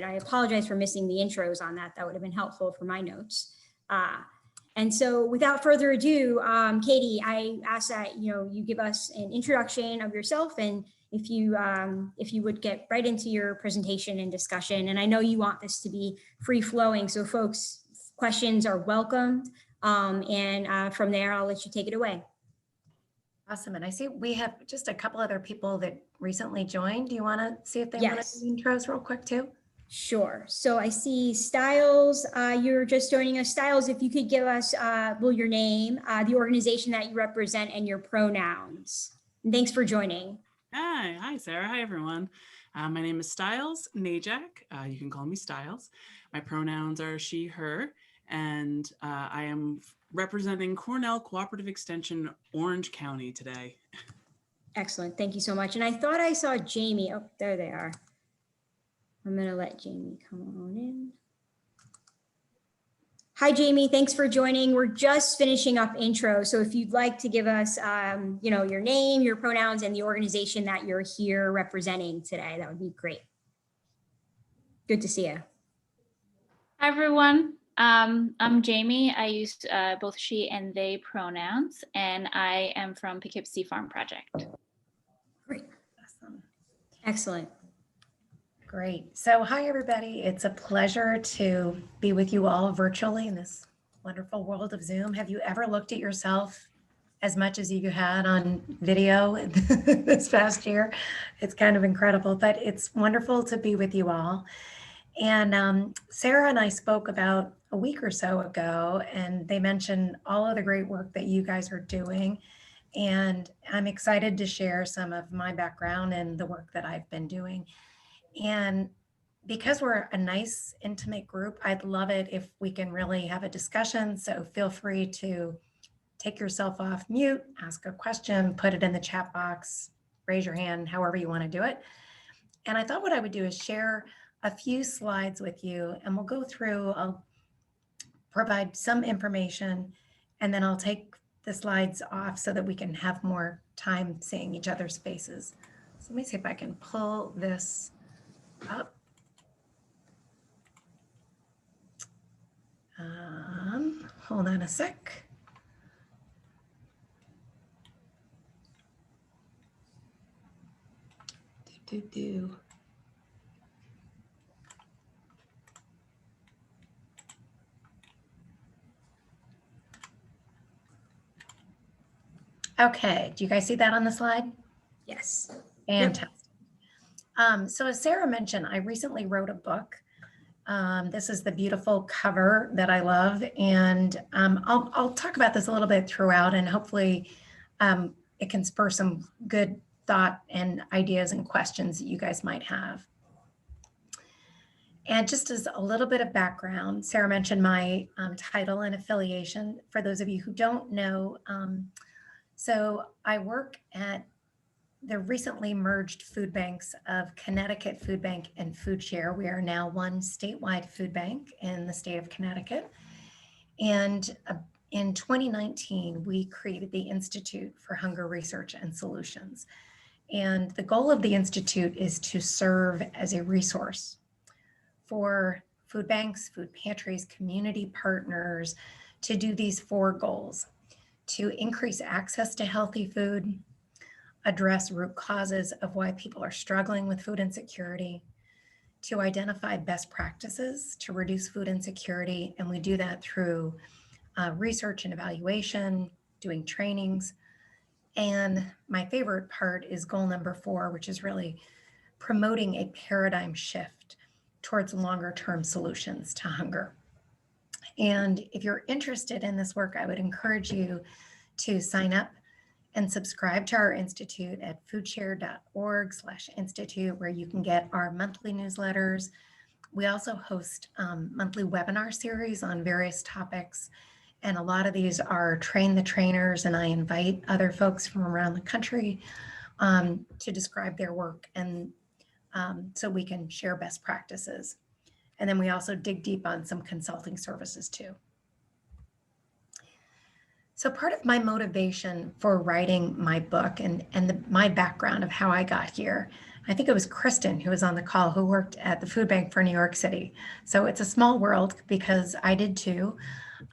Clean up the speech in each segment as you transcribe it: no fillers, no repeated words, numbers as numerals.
I apologize for missing the intros on that. That would have been helpful for my notes. And so without further ado, Katie, I ask that you give us an introduction of yourself, and if you would get right into your presentation and discussion. And I know you want this to be free flowing, so folks, questions are welcomed. And from there, I'll let you take it away. Awesome. And I see we have just a couple other people that recently joined. Do you want to see if they want to do intros real quick too? Sure. So I see Styles, you're just joining us. Styles, if you could give us, your name, the organization that you represent, and your pronouns. And thanks for joining. Hi, Sarah. Hi, everyone. My name is Styles Najak. You can call me Styles. My pronouns are she, her, and I am representing Cornell Cooperative Extension, Orange County today. Excellent. Thank you so much. And I thought I saw Jamie. Oh, there they are. I'm going to let Jamie come on in. Hi, Jamie. Thanks for joining. We're just finishing up intro. So if you'd like to give us, your name, your pronouns, and the organization that you're here representing today, that would be great. Good to see you. Hi, everyone. I'm Jamie. I use both she and they pronouns, and I am from Poughkeepsie Farm Project. Great. Awesome. Excellent. Great. So hi, everybody. It's a pleasure to be with you all virtually in this wonderful world of Zoom. Have you ever looked at yourself as much as you had on video this past year? It's kind of incredible, but it's wonderful to be with you all. And Sarah and I spoke about a week or so ago, and they mentioned all of the great work that you guys are doing. And I'm excited to share some of my background and the work that I've been doing. And because we're a nice, intimate group, I'd love it if we can really have a discussion. So feel free to take yourself off mute, ask a question, put it in the chat box, raise your hand, however you want to do it. And I thought what I would do is share a few slides with you, and we'll go through, I'll provide some information, and then I'll take the slides off so that we can have more time seeing each other's faces. So let me see if I can pull this up. Hold on a sec. Okay, do you guys see that on the slide? Yes. Fantastic. So as Sarah mentioned, I recently wrote a book. This is the beautiful cover that I love, and I'll talk about this a little bit throughout, and hopefully it can spur some good thought and ideas and questions that you guys might have. And just as a little bit of background, Sarah mentioned my title and affiliation. For those of you who don't know, so I work at the recently merged food banks of Connecticut Food Bank and Food Share. We are now one statewide food bank in the state of Connecticut. And in 2019, we created the Institute for Hunger Research and Solutions. And the goal of the Institute is to serve as a resource for food banks, food pantries, community partners to do these 4 goals: to increase access to healthy food, address root causes of why people are struggling with food insecurity, to identify best practices to reduce food insecurity. And we do that through research and evaluation, doing trainings. And my favorite part is goal number 4, which is really promoting a paradigm shift towards longer term solutions to hunger. And if you're interested in this work, I would encourage you to sign up and subscribe to our institute at foodshare.org/institute, where you can get our monthly newsletters. We also host monthly webinar series on various topics. And a lot of these are train the trainers, and I invite other folks from around the country to describe their work, and so we can share best practices. And then we also dig deep on some consulting services too. So part of my motivation for writing my book and my background of how I got here I think it was Kristen who was on the call who worked at the food bank for New York City. So it's a small world because I did too.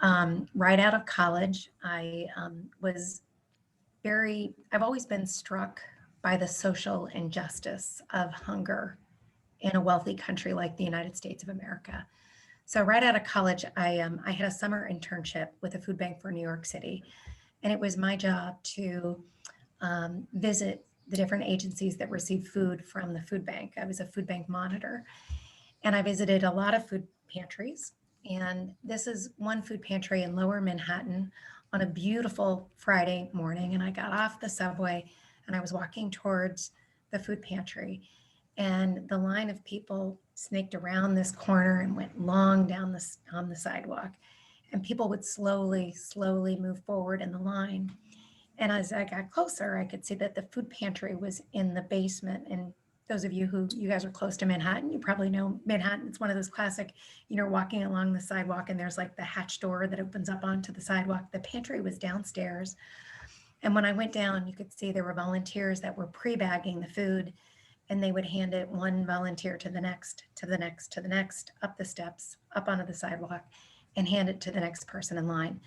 Right out of college, I've always been struck by the social injustice of hunger in a wealthy country like the United States of America. So right out of college, I had a summer internship with the food bank for New York City, and it was my job to visit the different agencies that receive food from the food bank. I was a food bank monitor, and I visited a lot of food pantries. And this is one food pantry in Lower Manhattan on a beautiful Friday morning. And I got off the subway and I was walking towards the food pantry. And the line of people snaked around this corner and went long down on the sidewalk. And people would slowly move forward in the line. And as I got closer, I could see that the food pantry was in the basement. And those of you guys are close to Manhattan, you probably know Manhattan. It's one of those classic, walking along the sidewalk and there's like the hatch door that opens up onto the sidewalk. The pantry was downstairs. And when I went down, you could see there were volunteers that were pre-bagging the food, and they would hand it one volunteer to the next, to the next, to the next, up the steps, up onto the sidewalk, and hand it to the next person in line.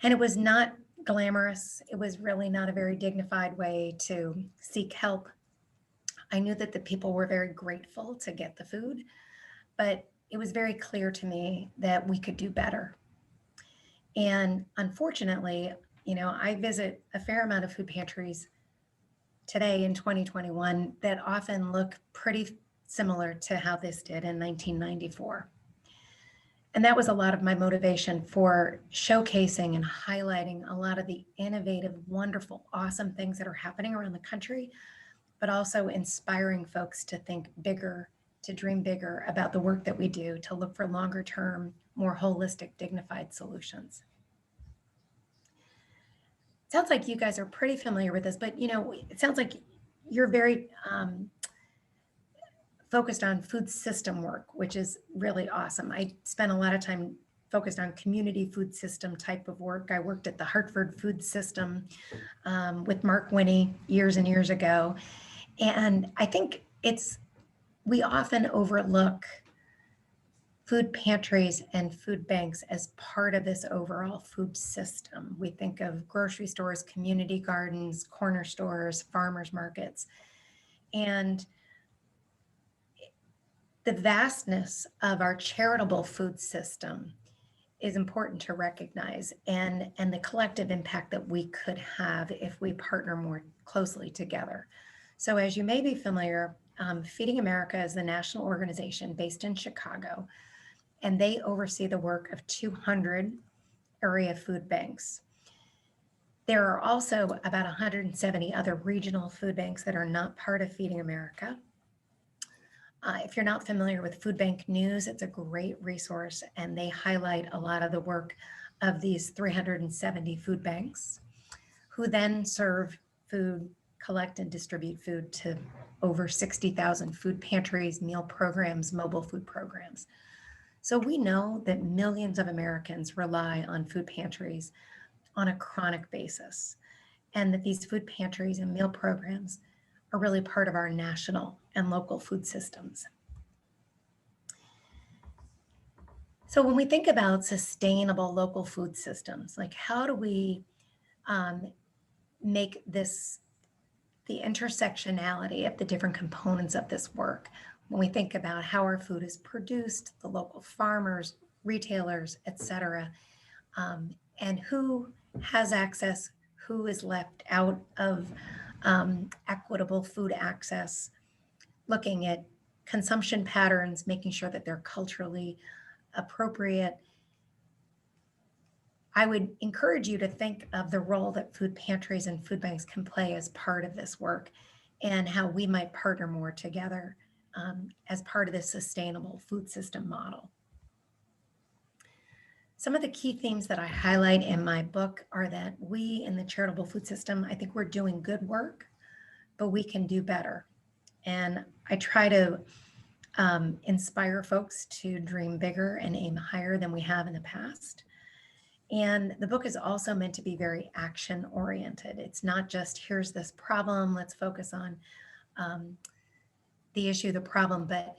And it was not glamorous. It was really not a very dignified way to seek help. I knew that the people were very grateful to get the food, but it was very clear to me that we could do better. And unfortunately, I visit a fair amount of food pantries today in 2021 that often look pretty similar to how this did in 1994. And that was a lot of my motivation for showcasing and highlighting a lot of the innovative, wonderful, awesome things that are happening around the country, but also inspiring folks to think bigger, to dream bigger about the work that we do, to look for longer term, more holistic, dignified solutions. It sounds like you guys are pretty familiar with this, but it sounds like you're very focused on food system work, which is really awesome. I spent a lot of time focused on community food system type of work. I worked at the Hartford Food System with Mark Winnie years and years ago. And I think we often overlook food pantries and food banks as part of this overall food system. We think of grocery stores, community gardens, corner stores, farmers markets. And the vastness of our charitable food system is important to recognize, and the collective impact that we could have if we partner more closely together. So as you may be familiar, Feeding America is the national organization based in Chicago, and they oversee the work of 200 area food banks. There are also about 170 other regional food banks that are not part of Feeding America. If you're not familiar with Food Bank News, it's a great resource, and they highlight a lot of the work of these 370 food banks, who then serve food, collect and distribute food to over 60,000 food pantries, meal programs, mobile food programs. So we know that millions of Americans rely on food pantries on a chronic basis, and that these food pantries and meal programs are really part of our national and local food systems. So when we think about sustainable local food systems, like how do we make this the intersectionality of the different components of this work? When we think about how our food is produced, the local farmers, retailers, et cetera, and who has access, who is left out of equitable food access, looking at consumption patterns, making sure that they're culturally appropriate. I would encourage you to think of the role that food pantries and food banks can play as part of this work, and how we might partner more together as part of this sustainable food system model. Some of the key themes that I highlight in my book are that we in the charitable food system, I think we're doing good work, but we can do better. And I try to inspire folks to dream bigger and aim higher than we have in the past. And the book is also meant to be very action oriented. It's not just, here's this problem, let's focus on the issue, the problem, but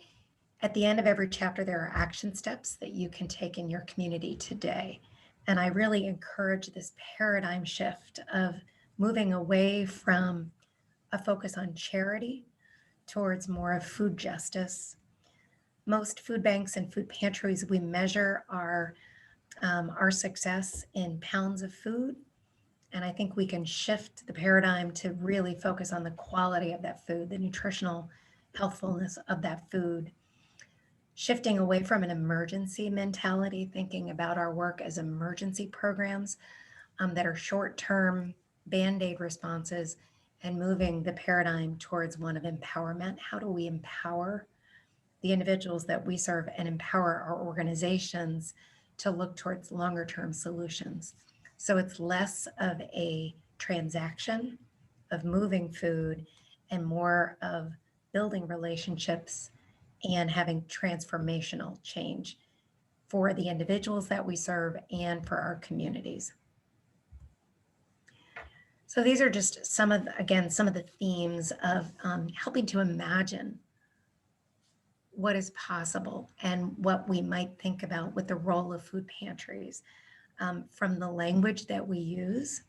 at the end of every chapter, there are action steps that you can take in your community today. And I really encourage this paradigm shift of moving away from a focus on charity towards more of food justice. Most food banks and food pantries, we measure our success in pounds of food. And I think we can shift the paradigm to really focus on the quality of that food, the nutritional healthfulness of that food. Shifting away from an emergency mentality, thinking about our work as emergency programs that are short-term Band-Aid responses, and moving the paradigm towards one of empowerment. How do we empower the individuals that we serve and empower our organizations to look towards longer-term solutions? So it's less of a transaction of moving food and more of building relationships and having transformational change for the individuals that we serve and for our communities. So these are just some of the themes of helping to imagine what is possible and what we might think about with the role of food pantries, from the language that we use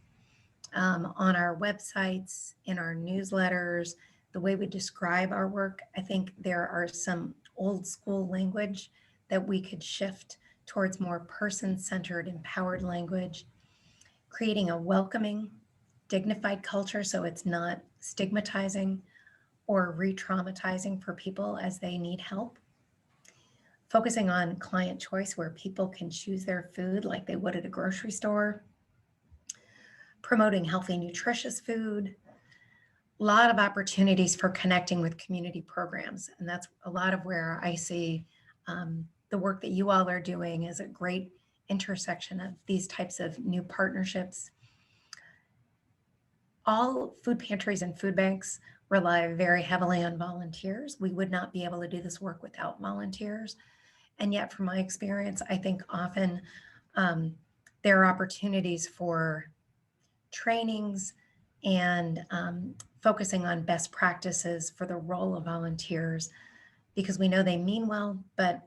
on our websites, in our newsletters, the way we describe our work. I think there are some old school language that we could shift towards more person-centered, empowered language, creating a welcoming, dignified culture so it's not stigmatizing or re-traumatizing for people as they need help. Focusing on client choice where people can choose their food like they would at a grocery store. Promoting healthy, nutritious food. A lot of opportunities for connecting with community programs. And that's a lot of where I see the work that you all are doing is a great intersection of these types of new partnerships. All food pantries and food banks rely very heavily on volunteers. We would not be able to do this work without volunteers. And yet, from my experience, I think often there are opportunities for trainings and focusing on best practices for the role of volunteers, because we know they mean well, but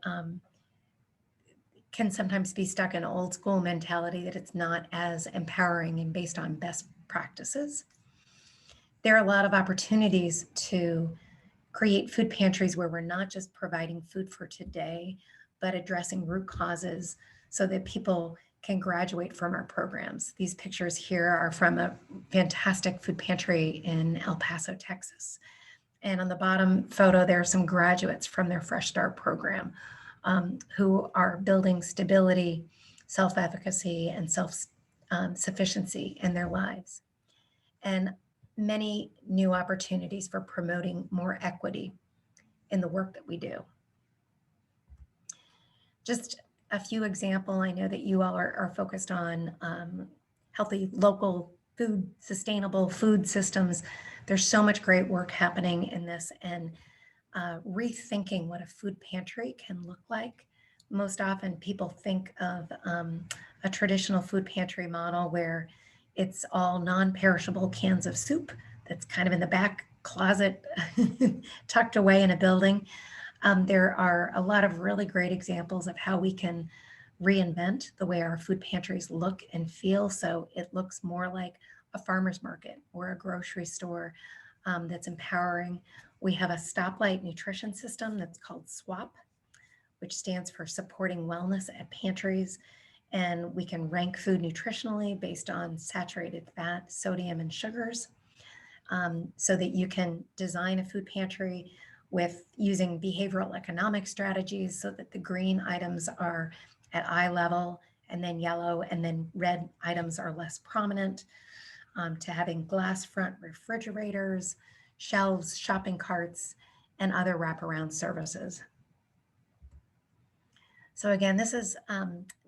can sometimes be stuck in old school mentality that it's not as empowering and based on best practices. There are a lot of opportunities to create food pantries where we're not just providing food for today, but addressing root causes so that people can graduate from our programs. These pictures here are from a fantastic food pantry in El Paso, Texas. And on the bottom photo, there are some graduates from their Fresh Start program who are building stability, self-efficacy, and self-sufficiency in their lives. And many new opportunities for promoting more equity in the work that we do. Just a few examples. I know that you all are focused on healthy local food, sustainable food systems. There's so much great work happening in this, and rethinking what a food pantry can look like. Most often people think of a traditional food pantry model where it's all non-perishable cans of soup that's kind of in the back closet tucked away in a building. There are a lot of really great examples of how we can reinvent the way our food pantries look and feel so it looks more like a farmer's market or a grocery store that's empowering. We have a stoplight nutrition system that's called SWAP, which stands for Supporting Wellness at Pantries. And we can rank food nutritionally based on saturated fat, sodium, and sugars, so that you can design a food pantry with using behavioral economic strategies so that the green items are at eye level, and then yellow and then red items are less prominent, to having glass front refrigerators, shelves, shopping carts, and other wraparound services. So again, this is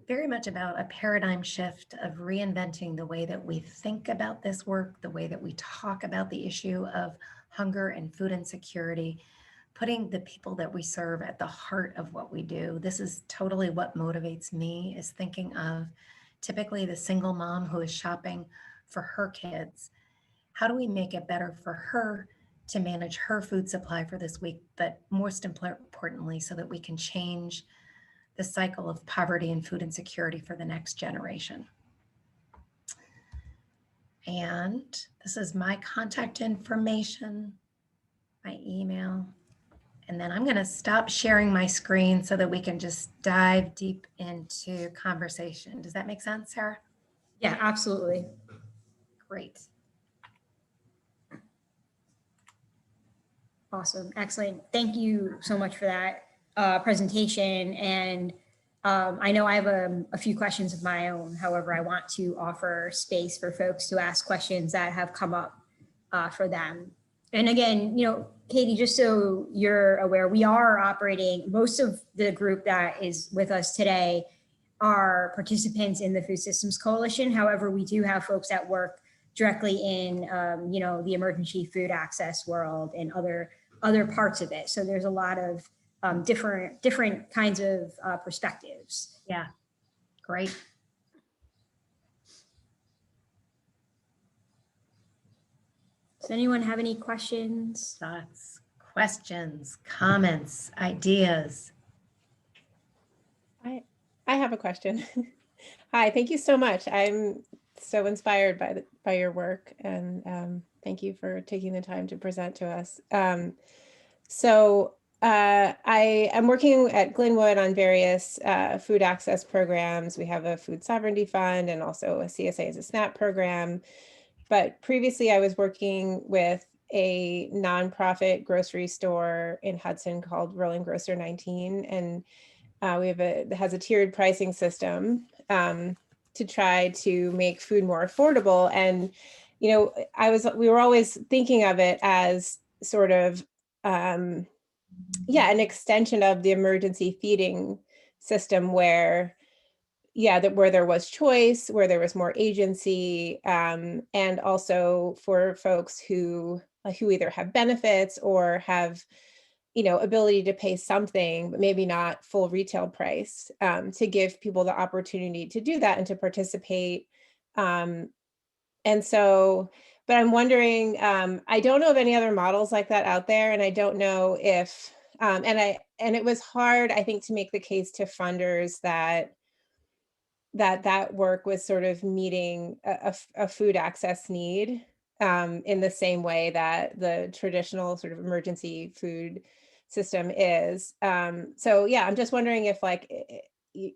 very much about a paradigm shift of reinventing the way that we think about this work, the way that we talk about the issue of hunger and food insecurity, putting the people that we serve at the heart of what we do. This is totally what motivates me, is thinking of typically the single mom who is shopping for her kids. How do we make it better for her to manage her food supply for this week, but most importantly, so that we can change the cycle of poverty and food insecurity for the next generation. And this is my contact information, my email. And then I'm going to stop sharing my screen so that we can just dive deep into conversation. Does that make sense, Sarah? Yeah, absolutely. Great. Awesome. Excellent. Thank you so much for that presentation. And I know I have a few questions of my own. However, I want to offer space for folks to ask questions that have come up for them. And again, Katie, just so you're aware, we are operating, most of the group that is with us today are participants in the Food Systems Coalition. However, we do have folks that work directly in, the emergency food access world and other parts of it. So there's a lot of different kinds of perspectives. Yeah, great. Does anyone have any questions? Thoughts, questions, comments, ideas? I have a question. Hi, thank you so much. I'm so inspired by your work, and thank you for taking the time to present to us. I am working at Glenwood on various food access programs. We have a food sovereignty fund and also a CSA as a SNAP program. But previously I was working with a nonprofit grocery store in Hudson called Rolling Grocer 19. And it has a tiered pricing system to try to make food more affordable. And, we were always thinking of it as sort of, an extension of the emergency feeding system where there was choice, where there was more agency, and also for folks who either have benefits or have, ability to pay something, but maybe not full retail price, to give people the opportunity to do that and to participate. But I'm wondering, I don't know of any other models like that out there, and I don't know if, and it was hard, I think, to make the case to funders that work was sort of meeting a food access need in the same way that the traditional sort of emergency food system is. I'm just wondering if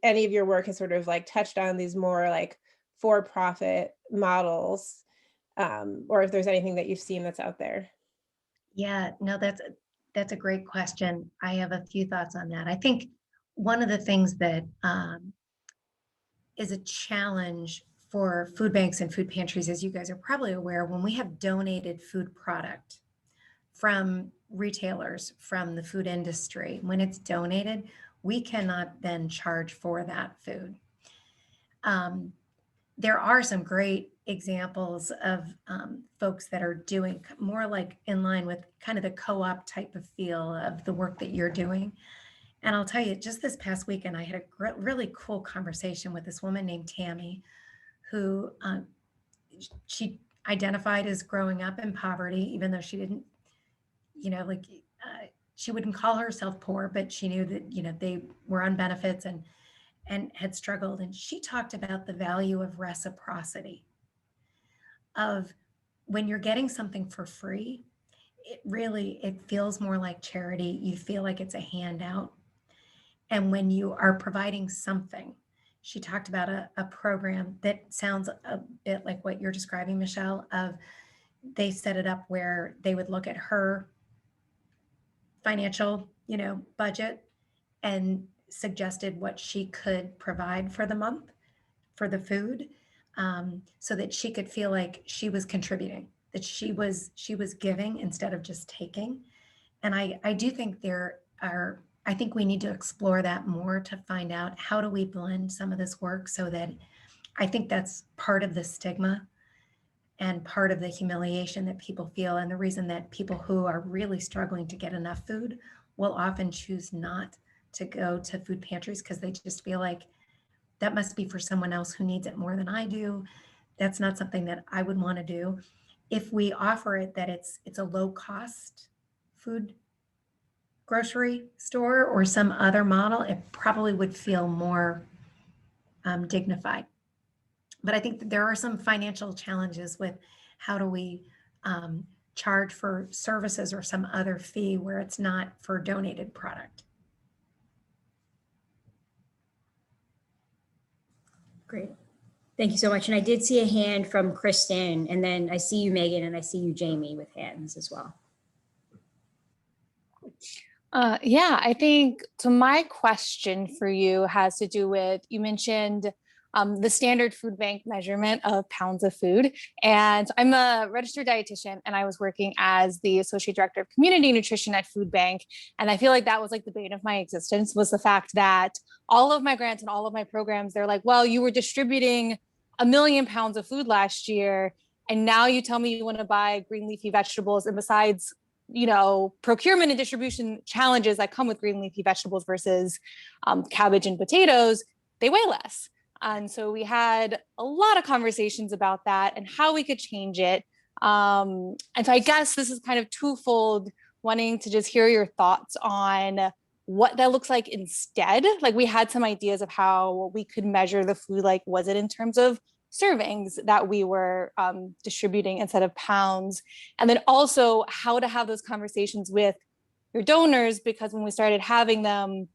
any of your work has sort of touched on these more for-profit models, or if there's anything that you've seen that's out there. Yeah, no, that's a great question. I have a few thoughts on that. I think one of the things that is a challenge for food banks and food pantries, as you guys are probably aware, when we have donated food product from retailers, from the food industry, when it's donated, we cannot then charge for that food. There are some great examples of folks that are doing more like in line with kind of the co-op type of feel of the work that you're doing. And I'll tell you, just this past weekend, I had a really cool conversation with this woman named Tammy, who she identified as growing up in poverty, even though she didn't, she wouldn't call herself poor, but she knew that, they were on benefits and had struggled. And she talked about the value of reciprocity, of when you're getting something for free, it feels more like charity. You feel like it's a handout. And when you are providing something, she talked about a program that sounds a bit like what you're describing, Michelle, of they set it up where they would look at her financial, budget and suggested what she could provide for the month for the food, so that she could feel like she was contributing, that she was giving instead of just taking. And I do think I think we need to explore that more to find out how do we blend some of this work, so that I think that's part of the stigma and part of the humiliation that people feel. And the reason that people who are really struggling to get enough food will often choose not to go to food pantries, because they just feel like that must be for someone else who needs it more than I do. That's not something that I would want to do. if we offer it that it's a low cost food grocery store or some other model, it probably would feel more dignified. But I think that there are some financial challenges with how do we charge for services or some other fee where it's not for donated product. Great. Thank you so much. And I did see a hand from Kristen, and then I see you, Megan, and I see you, Jamie, with hands as well. Yeah, I think so. My question for you has to do with, you mentioned the standard food bank measurement of pounds of food. And I'm a registered dietitian, and I was working as the associate director of community nutrition at Food Bank. And I feel like that was like the bane of my existence, was the fact that all of my grants and all of my programs, they're like, well, you were distributing 1 million pounds of food last year, and now you tell me you want to buy green leafy vegetables. And besides, you know, procurement and distribution challenges that come with green leafy vegetables versus cabbage and potatoes, they weigh less. And so we had a lot of conversations about that and how we could change it. And so I guess this is kind of twofold, wanting to just hear your thoughts on what that looks like instead. Like, we had some ideas of how we could measure the food, like, was it in terms of servings that we were distributing instead of pounds? And then also how to have those conversations with your donors, because when we started having them,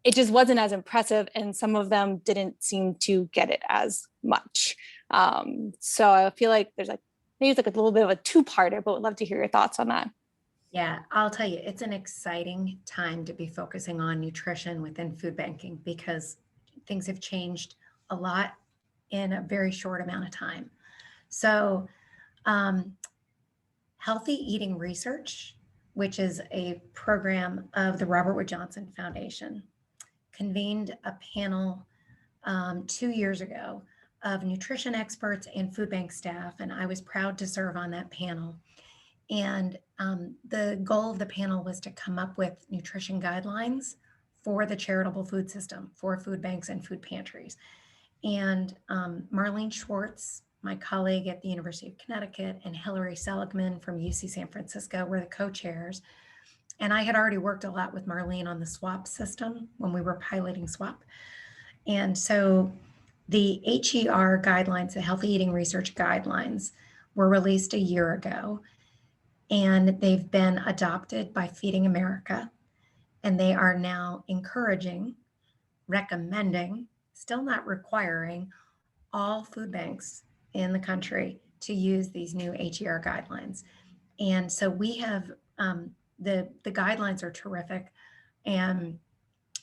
it just wasn't as impressive, and some of them didn't seem to get it as much. So I feel like there's like, maybe it's like a little bit of a two-parter, but would love to hear your thoughts on that. Yeah, I'll tell you, it's an exciting time to be focusing on nutrition within food banking because things have changed a lot in a very short amount of time. So Healthy Eating Research, which is a program of the Robert Wood Johnson Foundation, convened a panel 2 years ago of nutrition experts and food bank staff, and I was proud to serve on that panel. And the goal of the panel was to come up with nutrition guidelines for the charitable food system, for food banks and food pantries. And Marlene Schwartz, my colleague at the University of Connecticut, and Hilary Seligman from UC San Francisco were the co-chairs. And I had already worked a lot with Marlene on the SWAP system when we were piloting SWAP. And so the HER guidelines, the Healthy Eating Research guidelines, were released a year ago. And they've been adopted by Feeding America. And they are now encouraging, recommending, still not requiring, all food banks in the country to use these new HER guidelines. And so we have, the guidelines are terrific, and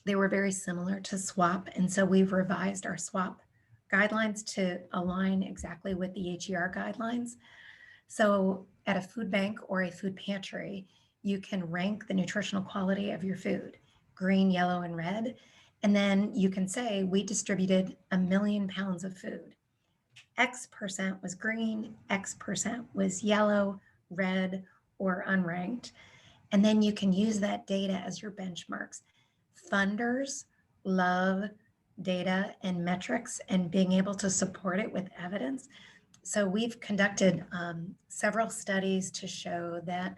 they were very similar to SWAP. And so we've revised our SWAP guidelines to align exactly with the HER guidelines. So at a food bank or a food pantry, you can rank the nutritional quality of your food, green, yellow, and red. And then you can say, we distributed 1 million pounds of food. X% was green, X% was yellow, red, or unranked. And then you can use that data as your benchmarks. Funders love data and metrics and being able to support it with evidence. So we've conducted several studies to show that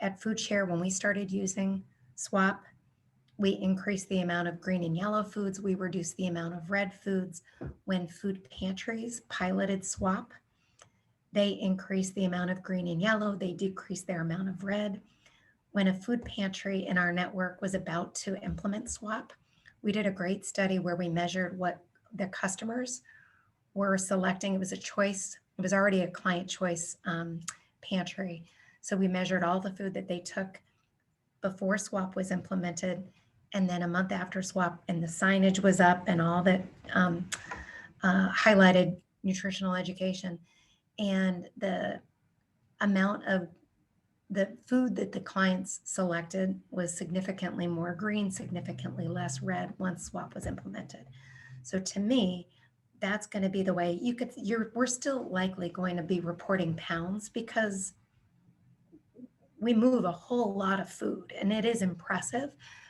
at FoodShare, when we started using SWAP, we increased the amount of green and yellow foods. We reduced the amount of red foods. When food pantries piloted SWAP, they increased the amount of green and yellow. They decreased their amount of red. When a food pantry in our network was about to implement SWAP, we did a great study where we measured what the customers were selecting. It was a choice. It was already a client choice pantry. So we measured all the food that they took before SWAP was implemented. And then a month after SWAP, and the signage was up and all that highlighted nutritional education. And the amount of the food that the clients selected was significantly more green, significantly less red once SWAP was implemented. So to me, that's going to be the way we're still likely going to be reporting pounds because we move a whole lot of food and it is impressive,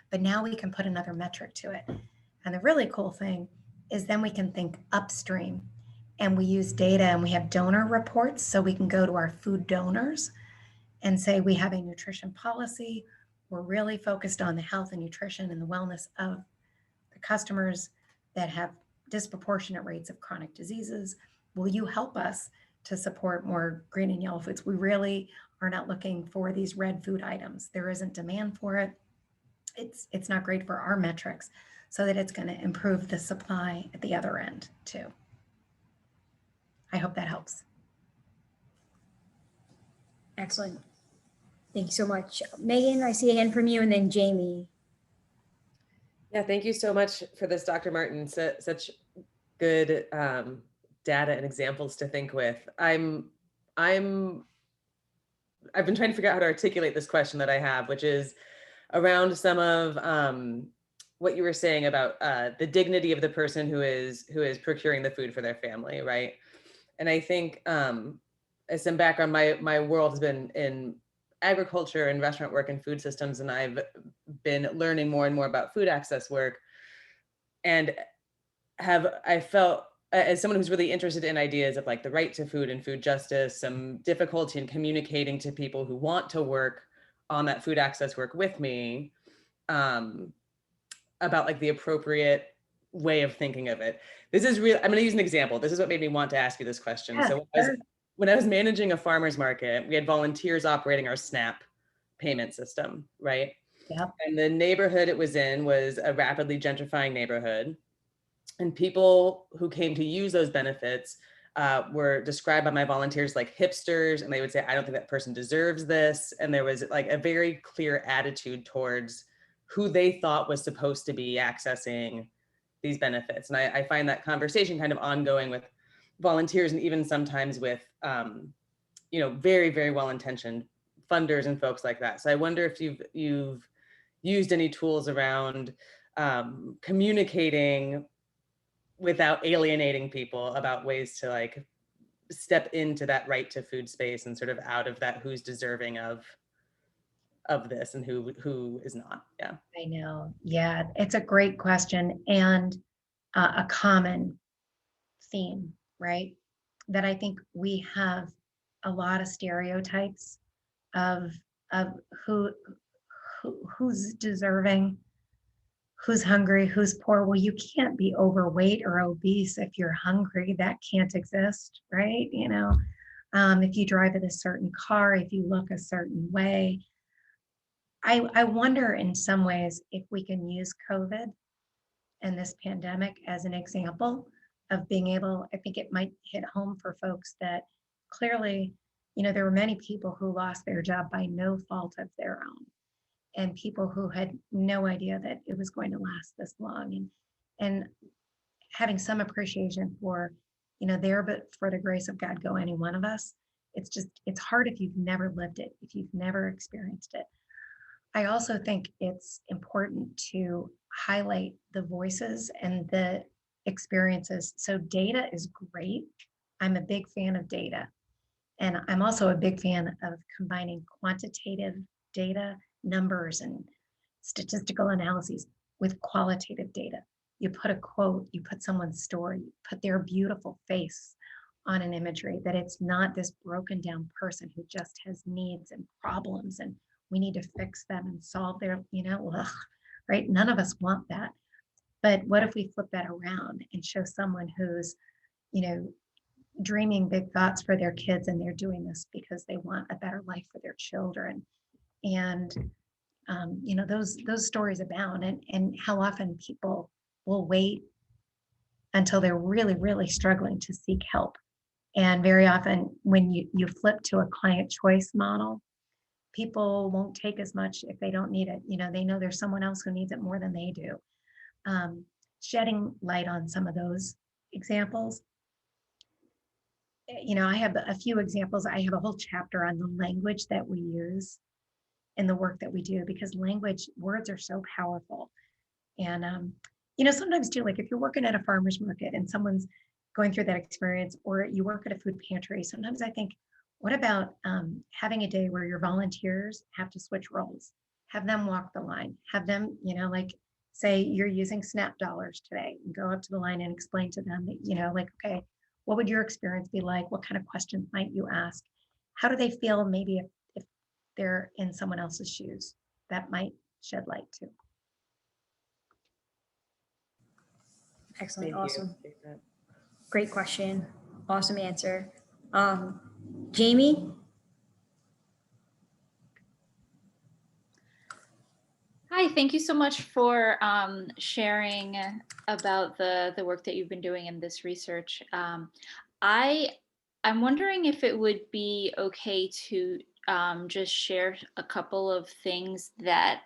but now we can put another metric to it. And the really cool thing is then we can think upstream And we use data and we have donor reports, so we can go to our food donors and say, we have a nutrition policy. We're really focused on the health and nutrition and the wellness of the customers that have disproportionate rates of chronic diseases. Will you help us to support more green and yellow foods? We really are not looking for these red food items. There isn't demand for it. It's not great for our metrics, so that it's going to improve the supply at the other end too. I hope that helps. Excellent. Thank you so much. Megan, I see a hand from you, and then Jamie. Yeah, thank you so much for this, Dr. Martin. Such good data and examples to think with. I've been trying to figure out how to articulate this question that I have, which is around some of what you were saying about the dignity of the person who is procuring the food for their family, right? And I think as some background, my world has been in agriculture and restaurant work and food systems, and I've been learning more and more about food access work, and I felt, as someone who's really interested in ideas of like the right to food and food justice, some difficulty in communicating to people who want to work on that food access work with me about like the appropriate way of thinking of it. This is real. I'm going to use an example. This is what made me want to ask you this question. Yeah, So sure. when I was managing a farmer's market, we had volunteers operating our SNAP payment system, right? Yep. And the neighborhood it was in was a rapidly gentrifying neighborhood. And people who came to use those benefits were described by my volunteers like hipsters, and they would say, I don't think that person deserves this. And there was like a very clear attitude towards who they thought was supposed to be accessing these benefits. And I find that conversation kind of ongoing with volunteers, and even sometimes with very, very well-intentioned funders and folks like that. So I wonder if you've used any tools around communicating without alienating people about ways to like step into that right to food space and sort of out of that who's deserving of this and who is not. Yeah. I know. Yeah, it's a great question, and a common theme, right? That I think we have a lot of stereotypes of who's deserving, who's hungry, who's poor. Well, you can't be overweight or obese if you're hungry. That can't exist, right? If you drive in a certain car, if you look a certain way. I wonder in some ways if we can use COVID and this pandemic as an example of being able, I think it might hit home for folks that clearly, there were many people who lost their job by no fault of their own, and people who had no idea that it was going to last this long, and having some appreciation for, there, but for the grace of God, go any one of us. It's hard if you've never lived it, if you've never experienced it. I also think it's important to highlight the voices and the experiences. So data is great. I'm a big fan of data. And I'm also a big fan of combining quantitative data, numbers, and statistical analyses with qualitative data. You put a quote, you put someone's story, you put their beautiful face on an imagery, that it's not this broken down person who just has needs and problems and we need to fix them and solve their, right? None of us want that. But what if we flip that around and show someone who's, dreaming big thoughts for their kids, and they're doing this because they want a better life for their children. And, those stories abound, and how often people will wait until they're really, really struggling to seek help. And very often when you flip to a client choice model, people won't take as much if they don't need it. They know there's someone else who needs it more than they do. Shedding light on some of those examples. I have a few examples. I have a whole chapter on the language that we use in the work that we do, because words are so powerful. And, sometimes too, like if you're working at a farmer's market and someone's going through that experience, or you work at a food pantry, sometimes I think, what about having a day where your volunteers have to switch roles, have them walk the line, have them, say you're using SNAP dollars today, and go up to the line and explain to them that, okay, What would your experience be like? What kind of questions might you ask? How do they feel maybe if they're in someone else's shoes? That might shed light too. Excellent. Thank you. Awesome. Take that. Great question. Awesome answer. Jamie? Hi, thank you so much for sharing about the work that you've been doing in this research. I'm wondering if it would be okay to just share a couple of things that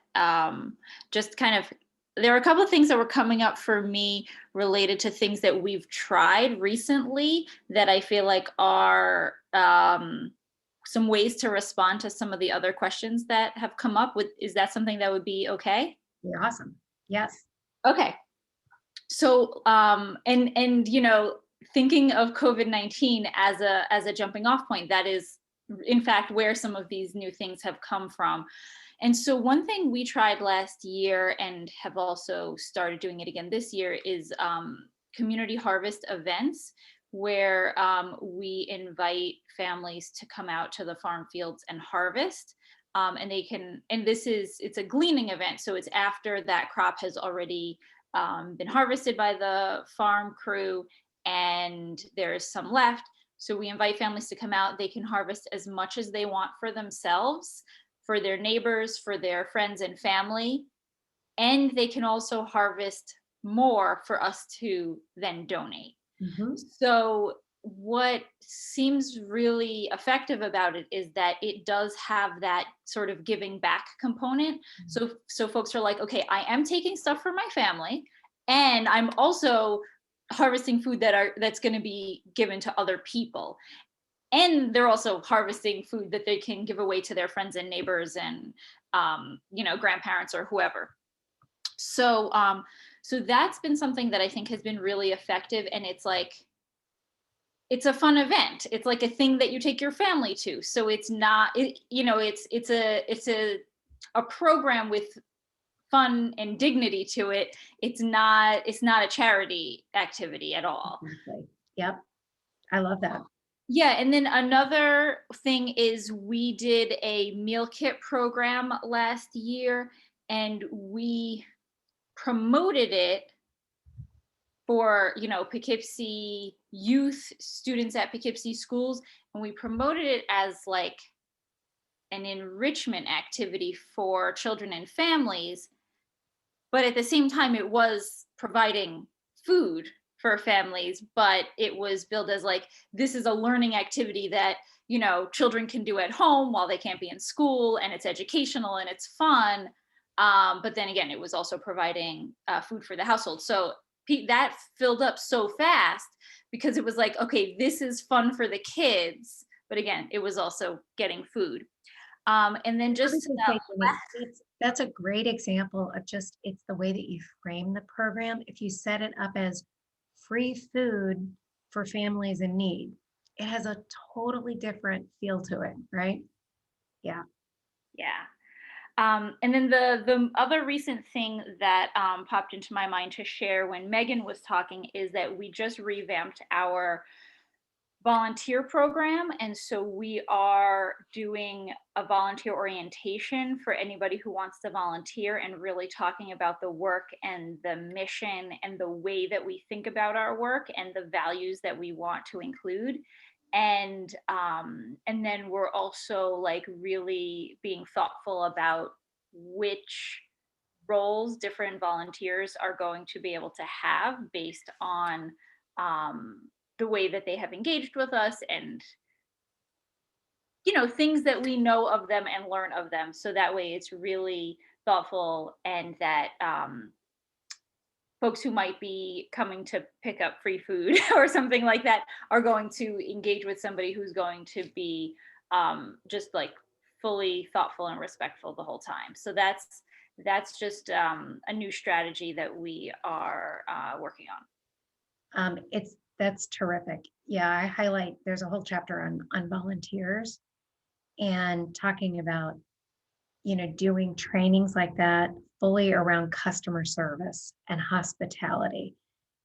just kind of, there are a couple of things that were coming up for me related to things that we've tried recently that I feel like are some ways to respond to some of the other questions that have come up with. Is that something that would be okay? You're awesome. Yes. Okay. So, and you know, thinking of COVID-19 as a jumping off point, that is in fact where some of these new things have come from. And so one thing we tried last year and have also started doing it again this year is community harvest events, where we invite families to come out to the farm fields and harvest. And they can, and it's a gleaning event. So it's after that crop has already been harvested by the farm crew and there's some left. So we invite families to come out. They can harvest as much as they want for themselves, for their neighbors, for their friends and family. And they can also harvest more for us to then donate. Mhm. So what seems really effective about it is that it does have that sort of giving back component. So folks are like, okay, I am taking stuff for my family, and I'm also harvesting food that's going to be given to other people. And they're also harvesting food that they can give away to their friends and neighbors and you know, grandparents or whoever. So so that's been something that I think has been really effective. And it's like, it's a fun event. It's like a thing that you take your family to. So it's not, you know, it's a program with fun and dignity to it. It's not a charity activity at all. Exactly. Yep. I love that. Yeah, and then another thing is we did a meal kit program last year, and we promoted it for, you know, Poughkeepsie youth, students at Poughkeepsie schools, and we promoted it as like an enrichment activity for children and families. But at the same time, it was providing food for families, but it was billed as like, this is a learning activity that, you know, children can do at home while they can't be in school, and it's educational and it's fun. But then again, it was also providing food for the household. So that filled up so fast because it was like, okay, this is fun for the kids, but again, it was also getting food. And then just that's a great example of just, it's the way that you frame the program. If you set it up as free food for families in need, it has a totally different feel to it, right? Yeah. Yeah. And then the other recent thing that popped into my mind to share when Megan was talking is that we just revamped our volunteer program. And so we are doing a volunteer orientation for anybody who wants to volunteer, and really talking about the work and the mission and the way that we think about our work and the values that we want to include. And then we're also like really being thoughtful about which roles different volunteers are going to be able to have based on the way that they have engaged with us, and you know, things that we know of them and learn of them. So that way it's really thoughtful, and that folks who might be coming to pick up free food or something like that are going to engage with somebody who's going to be just like fully thoughtful and respectful the whole time. So that's just a new strategy that we are working on. That's terrific. Yeah, I highlight, there's a whole chapter on volunteers and talking about, you know, doing trainings like that fully around customer service and hospitality.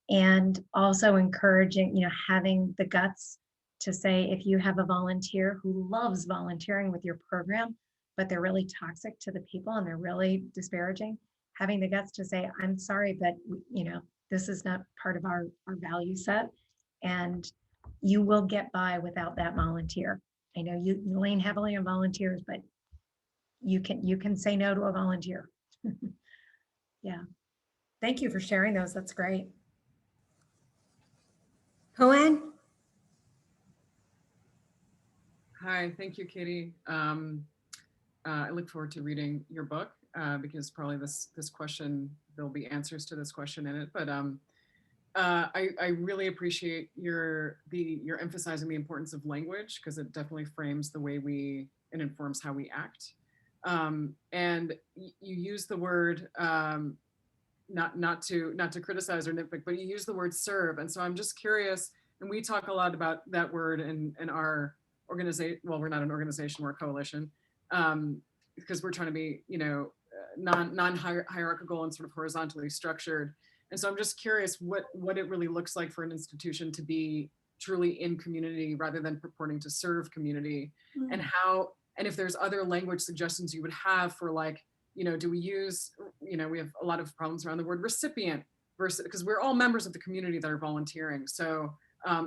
And also encouraging, having the guts to say, if you have a volunteer who loves volunteering with your program, but they're really toxic to the people and they're really disparaging, having the guts to say, I'm sorry, but this is not part of our value set. And you will get by without that volunteer. I know you lean heavily on volunteers, but you can say no to a volunteer. Yeah. Thank you for sharing those. That's great. Cohen? Hi, thank you, Katie. I look forward to reading your book because probably this question, there'll be answers to this question in it. But I really appreciate your emphasizing the importance of language, because it definitely frames the way it informs how we act. And you use the word not to criticize or nitpick, but you use the word serve. And so I'm just curious, and we talk a lot about that word in our organization. Well, we're not an organization, we're a coalition, because we're trying to be, non-hierarchical and sort of horizontally structured. And so I'm just curious what it really looks like for an institution to be truly in community rather than purporting to serve community, and how, and if there's other language suggestions you would have for, like, do we use, we have a lot of problems around the word recipient versus, because we're all members of the community that are volunteering. So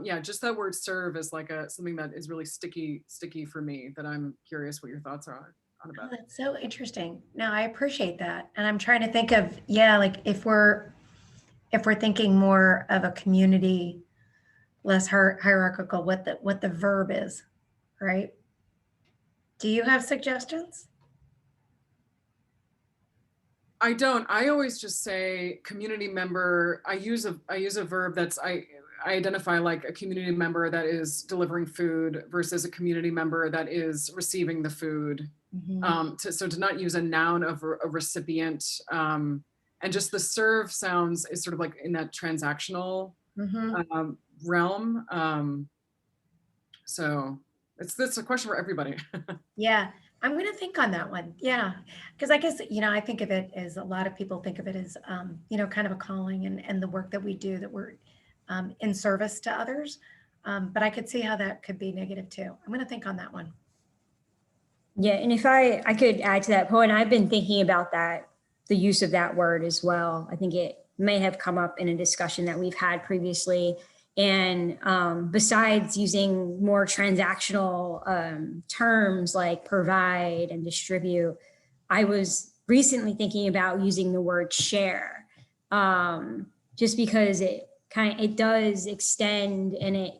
yeah, just that word serve is like something that is really sticky for me, that I'm curious what your thoughts are on about. Oh, that's so interesting. No, I appreciate that. And I'm trying to think of, like if we're thinking more of a community, less hierarchical, what the verb is, right? Do you have suggestions? I don't. I always just say community member. I use a verb that's I identify like a community member that is delivering food versus a community member that is receiving the food. Mm-hmm. So to not use a noun of a recipient, and just the serve sounds is sort of like in that transactional Mm-hmm. realm. So it's a question for everybody. Yeah, I'm going to think on that one. Yeah, because I guess, I think of it as a lot of people think of it as, kind of a calling and the work that we do, that we're in service to others. But I could see how that could be negative too. I'm going to think on that one. Yeah, and if I could add to that point, I've been thinking about the use of that word as well. I think it may have come up in a discussion that we've had previously. And besides using more transactional terms like provide and distribute, I was recently thinking about using the word share, just because it does extend, and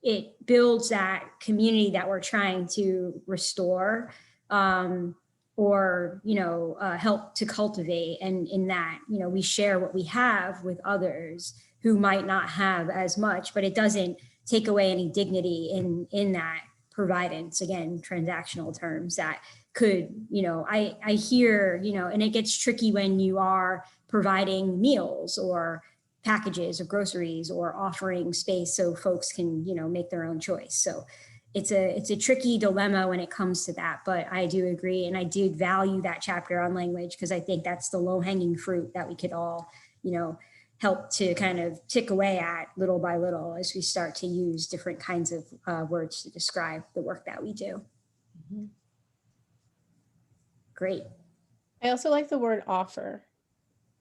it builds that community that we're trying to restore, or help to cultivate. And in that, we share what we have with others who might not have as much, but it doesn't take away any dignity in that providence. Again, transactional terms that could, I hear, and it gets tricky when you are providing meals or packages of groceries or offering space so folks can, make their own choice. So it's a tricky dilemma when it comes to that, but I do agree. And I do value that chapter on language, because I think that's the low hanging fruit that we could all, help to kind of tick away at little by little as we start to use different kinds of words to describe the work that we do. Mm-hmm. Great. I also like the word offer.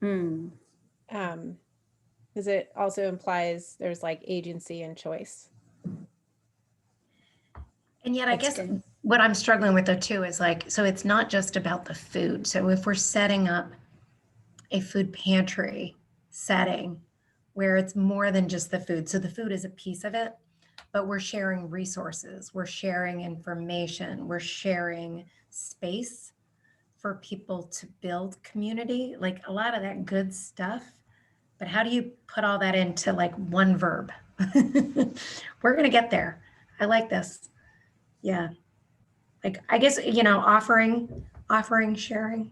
Mm. Because it also implies there's like agency and choice. And yet I guess what I'm struggling with though too is like, so it's not just about the food. So if we're setting up a food pantry setting where it's more than just the food, so the food is a piece of it, but we're sharing resources, we're sharing information, we're sharing space for people to build community, like a lot of that good stuff. But how do you put all that into like one verb? We're going to get there. I like this. Yeah. Like, I guess, offering, sharing.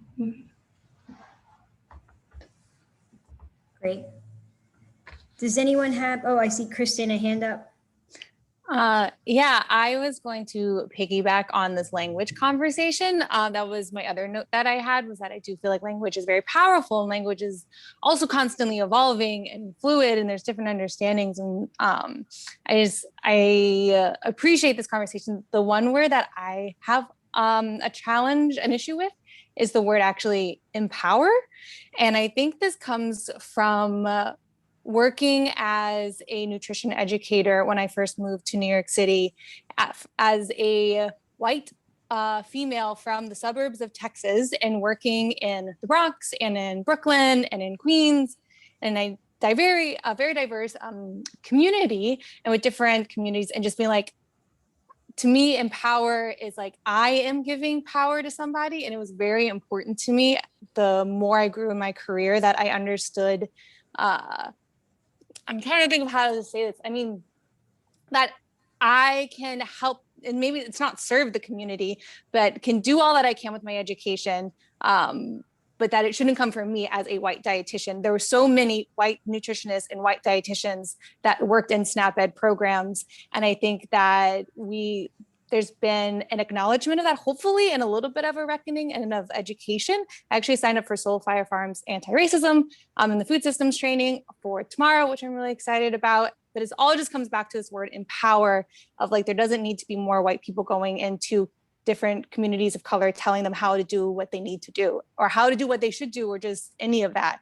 Great. Does anyone have, I see Kristen, a hand up. Yeah, I was going to piggyback on this language conversation. That was my other note that I had, was that I do feel like language is very powerful, and language is also constantly evolving and fluid, and there's different understandings. And I appreciate this conversation. The one word that I have a challenge, an issue with, is the word actually empower. And I think this comes from working as a nutrition educator when I first moved to New York City as a white female from the suburbs of Texas, and working in the Bronx and in Brooklyn and in Queens, and a very diverse community, and with different communities, and just being like, to me, empower is like, I am giving power to somebody. And it was very important to me, the more I grew in my career, that I understood, I'm trying to think of how to say this. I mean, that I can help, and maybe it's not serve the community, but can do all that I can with my education. But that it shouldn't come from me as a white dietitian. There were so many white nutritionists and white dietitians that worked in SNAP Ed programs. And I think that there's been an acknowledgement of that, hopefully, and a little bit of a reckoning and of education. I actually signed up for Soul Fire Farm's anti-racism in the food systems training for tomorrow, which I'm really excited about. But it all just comes back to this word empower, of like, there doesn't need to be more white people going into different communities of color telling them how to do what they need to do, or how to do what they should do, or just any of that.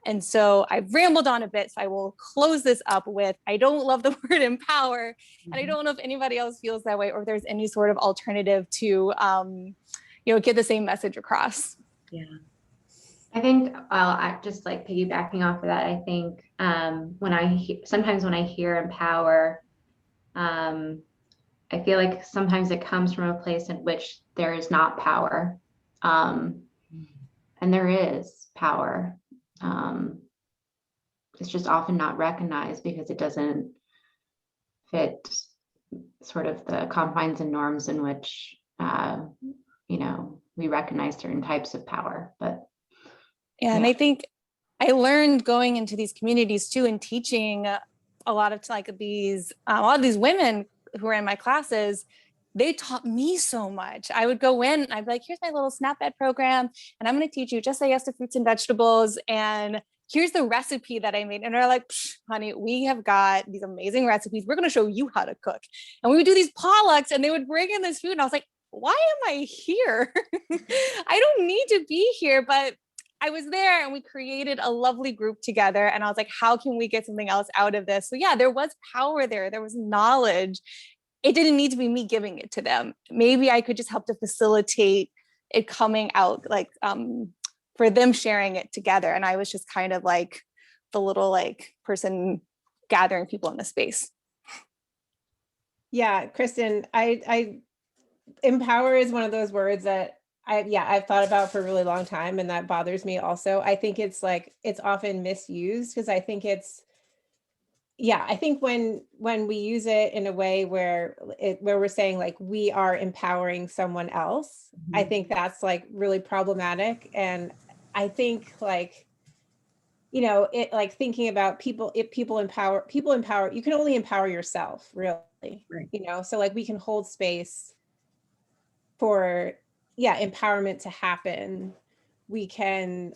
And so I've rambled on a bit, so I will close this up with, I don't love the word empower, and I don't know if anybody else feels that way, or if there's any sort of alternative to, get the same message across. Yeah. I think I just like piggybacking off of that. I think sometimes when I hear empower, I feel like sometimes it comes from a place in which there is not power, and there is power. It's just often not recognized because it doesn't fit sort of the confines and norms in which we recognize certain types of power. But yeah, and I think I learned going into these communities too, and teaching a lot of these women who were in my classes. They taught me so much. I would go in and I'd be like, here's my little SNAP Ed program, and I'm going to teach you just say yes to fruits and vegetables, and here's the recipe that I made. And they're like, honey, we have got these amazing recipes. We're going to show you how to cook. And we would do these potlucks, and they would bring in this food, and I was like, why am I here? I don't need to be here, but I was there, and we created a lovely group together. And I was like, how can we get something else out of this? So yeah, there was power there. There was knowledge. It didn't need to be me giving it to them. Maybe I could just help to facilitate it coming out, for them sharing it together. And I was just kind of like the little person gathering people in the space. Yeah, Kristen, I empower is one of those words that I've thought about for a really long time, and that bothers me also. I think it's often misused, because I think I think when we use it in a way where we're saying like we are empowering someone else, I think that's really problematic. And I think thinking about people empower, you can only empower yourself, really, right. So we can hold space for empowerment to happen. We can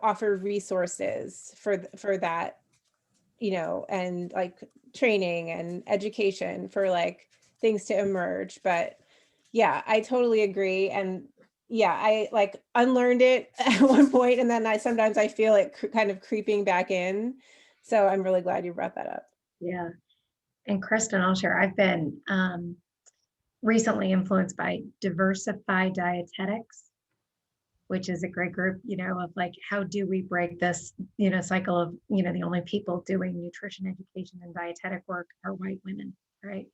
offer resources for that, and training and education for things to emerge. But I totally agree. And I unlearned it at one point, and then sometimes I feel it kind of creeping back in. So I'm really glad you brought that up. Yeah. And Kristen, I'll share, I've been recently influenced by Diversify Dietetics, which is a great group, of how do we break this, cycle of, the only people doing nutrition education and dietetic work are white women, right?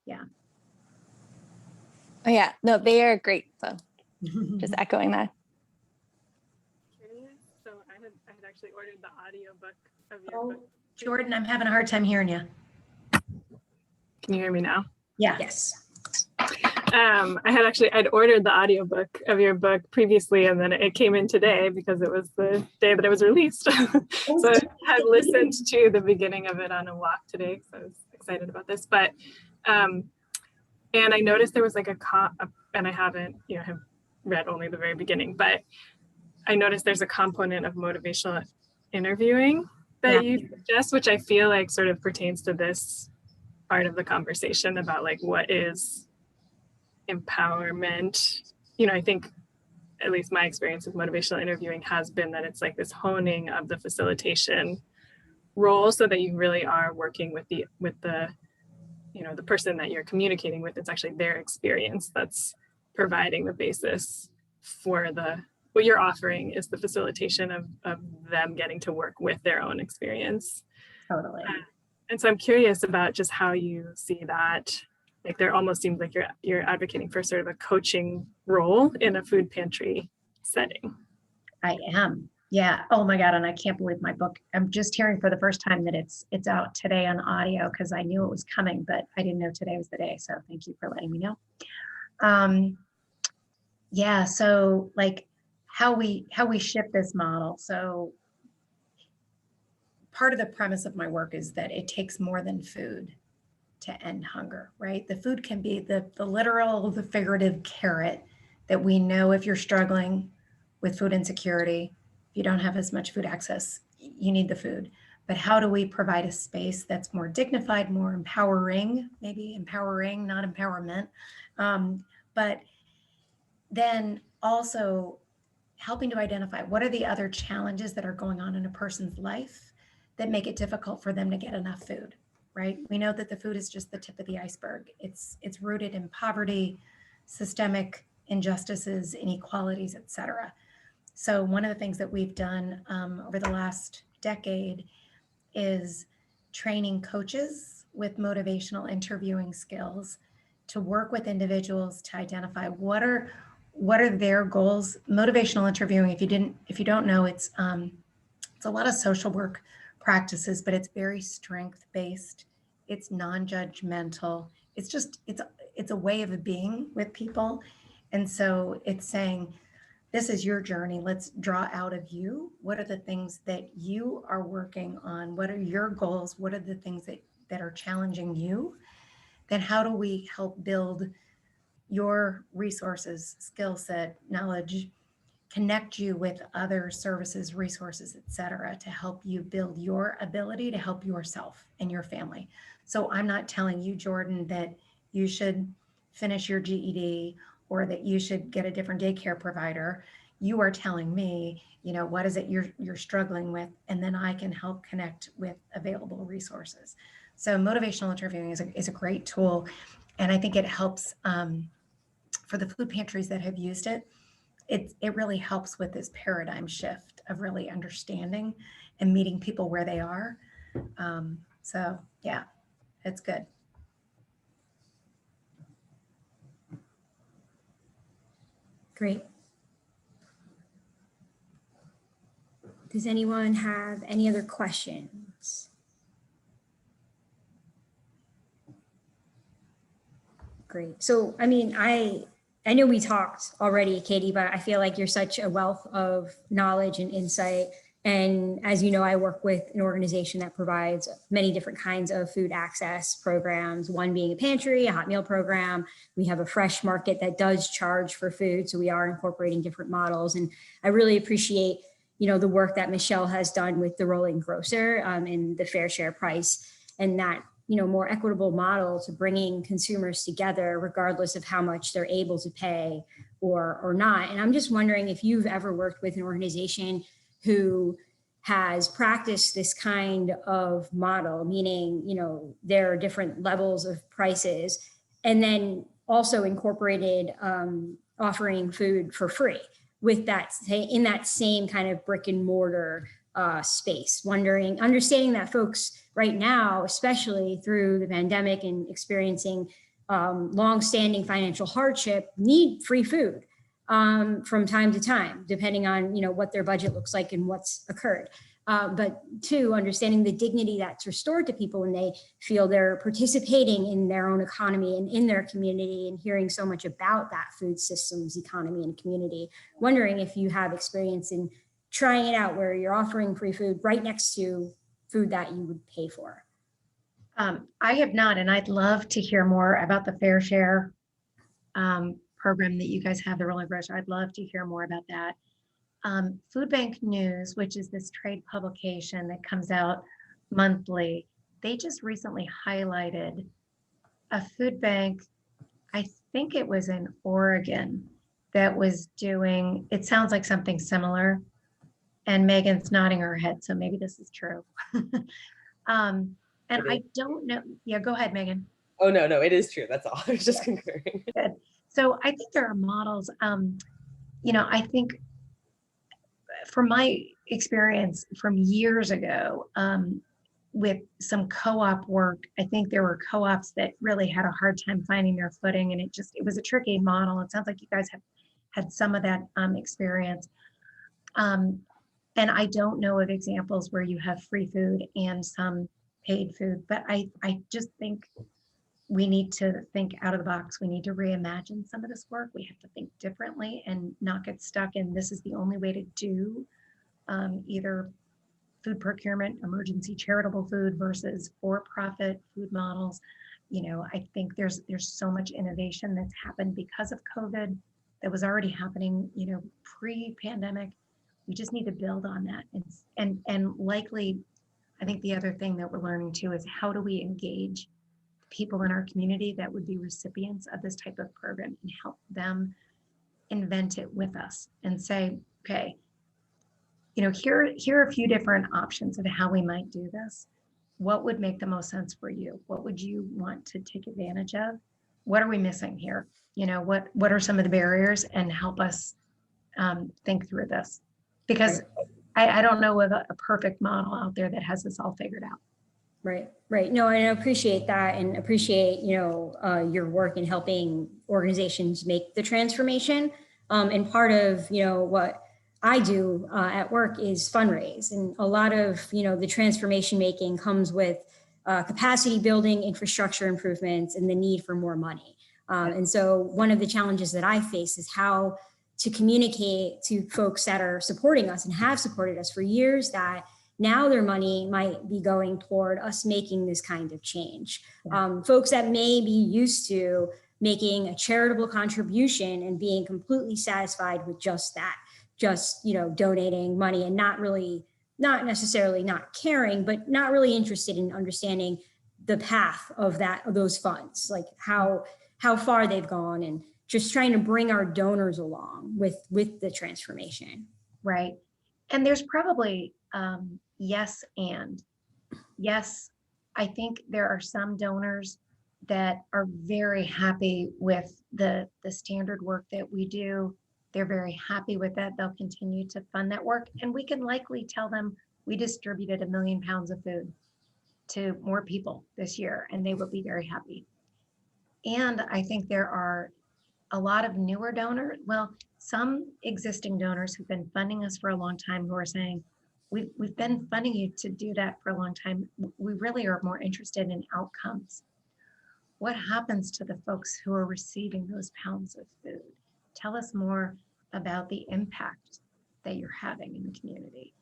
Yeah. Oh yeah, no, they are great. So just echoing that. So I had actually ordered the audiobook of your book. Jordan, I'm having a hard time hearing you. Can you hear me now? Yeah. Yes. I'd ordered the audiobook of your book previously, and then it came in today because it was the day that it was released. So I had listened to the beginning of it on a walk today, so I was excited about this, but and I noticed there was like and I haven't, have read only the very beginning, but I noticed there's a component of motivational interviewing that you suggest, which I feel like sort of pertains to this part of the conversation about like what is empowerment. I think at least my experience with motivational interviewing has been that it's like this honing of the facilitation role so that you really are working with the the person that you're communicating with. It's actually their experience that's providing the basis for what you're offering is the facilitation of them getting to work with their own experience. Totally. And so I'm curious about just how you see that. Like there almost seems like you're advocating for sort of a coaching role in a food pantry setting. I am. Yeah. Oh my God. And I can't believe my book. I'm just hearing for the first time that it's out today on audio because I knew it was coming, but I didn't know today was the day. So thank you for letting me know. Yeah. So like how we ship this model. So part of the premise of my work is that it takes more than food to end hunger, right? The food can be the literal, the figurative carrot that we know if you're struggling with food insecurity, if you don't have as much food access, you need the food. But how do we provide a space that's more dignified, more empowering, maybe empowering, not empowerment, but then also helping to identify what are the other challenges that are going on in a person's life that make it difficult for them to get enough food, right? We know that the food is just the tip of the iceberg. It's rooted in poverty, systemic injustices, inequalities, et cetera. So one of the things that we've done over the last decade is training coaches with motivational interviewing skills to work with individuals to identify what are their goals. Motivational interviewing, if you don't know, it's a lot of social work practices, but it's very strength-based. It's non-judgmental. It's a way of being with people. And so it's saying, this is your journey. Let's draw out of you. What are the things that you are working on? What are your goals? What are the things that are challenging you? Then how do we help build your resources, skill set, knowledge, connect you with other services, resources, et cetera, to help you build your ability to help yourself and your family. So I'm not telling you, Jordan, that you should finish your GED or that you should get a different daycare provider. You are telling me, what is it you're struggling with? And then I can help connect with available resources. So motivational interviewing is a great tool. And I think it helps for the food pantries that have used it. It really helps with this paradigm shift of really understanding and meeting people where they are. So yeah, it's good. Great. Does anyone have any other questions? Great. So, I mean, I know we talked already, Katie, but I feel like you're such a wealth of knowledge and insight. And as you know, I work with an organization that provides many different kinds of food access programs, one being a pantry, a hot meal program. We have a fresh market that does charge for food. So we are incorporating different models. And I really appreciate, the work that Michelle has done with the rolling grocer and the fair share price, and that, more equitable model to bringing consumers together, regardless of how much they're able to pay or not. And I'm just wondering if you've ever worked with an organization who has practiced this kind of model, meaning, there are different levels of prices, and then also incorporated offering food for free with that, in that same kind of brick and mortar space. Understanding that folks right now, especially through the pandemic and experiencing longstanding financial hardship, need free food from time to time, depending on what their budget looks like and what's occurred. But two, understanding the dignity that's restored to people when they feel they're participating in their own economy and in their community, and hearing so much about that food systems, economy, and community. Wondering if you have experience in trying it out where you're offering free food right next to food that you would pay for. I have not, and I'd love to hear more about the Fair Share program that you guys have, the Rolling Grocery. I'd love to hear more about that. Food Bank News, which is this trade publication that comes out monthly, they just recently highlighted a food bank, I think it was in Oregon, that was doing, it sounds like something similar. And Megan's nodding her head, so maybe this is true. And I don't know. Yeah, go ahead, Megan. Oh, no, it is true. That's all. I was just concurring. Good. So I think there are models. I think from my experience from years ago, with some co-op work, I think there were co-ops that really had a hard time finding their footing, and it was a tricky model. It sounds like you guys have had some of that experience. And I don't know of examples where you have free food and some paid food, but I just think we need to think out of the box. We need to reimagine some of this work. We have to think differently and not get stuck in this is the only way to do either food procurement, emergency charitable food versus for-profit food models. I think there's so much innovation that's happened because of COVID that was already happening, pre-pandemic. We just need to build on that. And likely, I think the other thing that we're learning too is how do we engage people in our community that would be recipients of this type of program and help them invent it with us and say, okay, here are a few different options of how we might do this. What would make the most sense for you? What would you want to take advantage of? What are we missing here? What are some of the barriers, and help us think through this, because I don't know of a perfect model out there that has this all figured out. Right. No, and I appreciate that, and appreciate, your work in helping organizations make the transformation. And part of, what I do at work is fundraise. And a lot of, the transformation making comes with capacity building, infrastructure improvements, and the need for more money. And so one of the challenges that I face is how to communicate to folks that are supporting us and have supported us for years that now their money might be going toward us making this kind of change. Folks that may be used to making a charitable contribution and being completely satisfied with just that, donating money and not necessarily not caring, but not really interested in understanding the path of those funds, like how far they've gone, and just trying to bring our donors along with the transformation. Right. And there's probably yes, I think there are some donors that are very happy with the standard work that we do. They're very happy with that. They'll continue to fund that work. And we can likely tell them we distributed 1 million pounds of food to more people this year, and they will be very happy. And I think there are a lot of newer donors, some existing donors who've been funding us for a long time who are saying, we've been funding you to do that for a long time. We really are more interested in outcomes. What happens to the folks who are receiving those pounds of food? Tell us more about the impact that you're having in the community.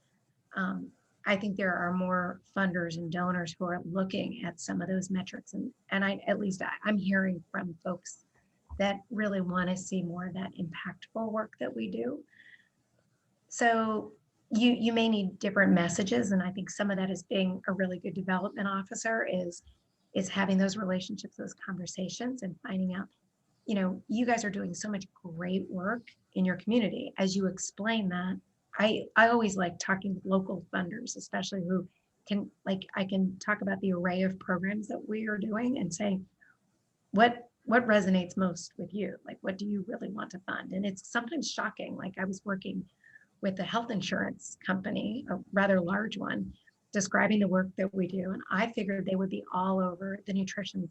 I think there are more funders and donors who are looking at some of those metrics. And I'm hearing from folks that really want to see more of that impactful work that we do. So you may need different messages. And I think some of that is being a really good development officer is having those relationships, those conversations, and finding out, you guys are doing so much great work in your community. As you explain that, I always like talking with local funders, especially who I can talk about the array of programs that we are doing and say, what resonates most with you? Like, what do you really want to fund? And it's sometimes shocking. Like, I was working with a health insurance company, a rather large one, describing the work that we do. And I figured they would be all over the nutrition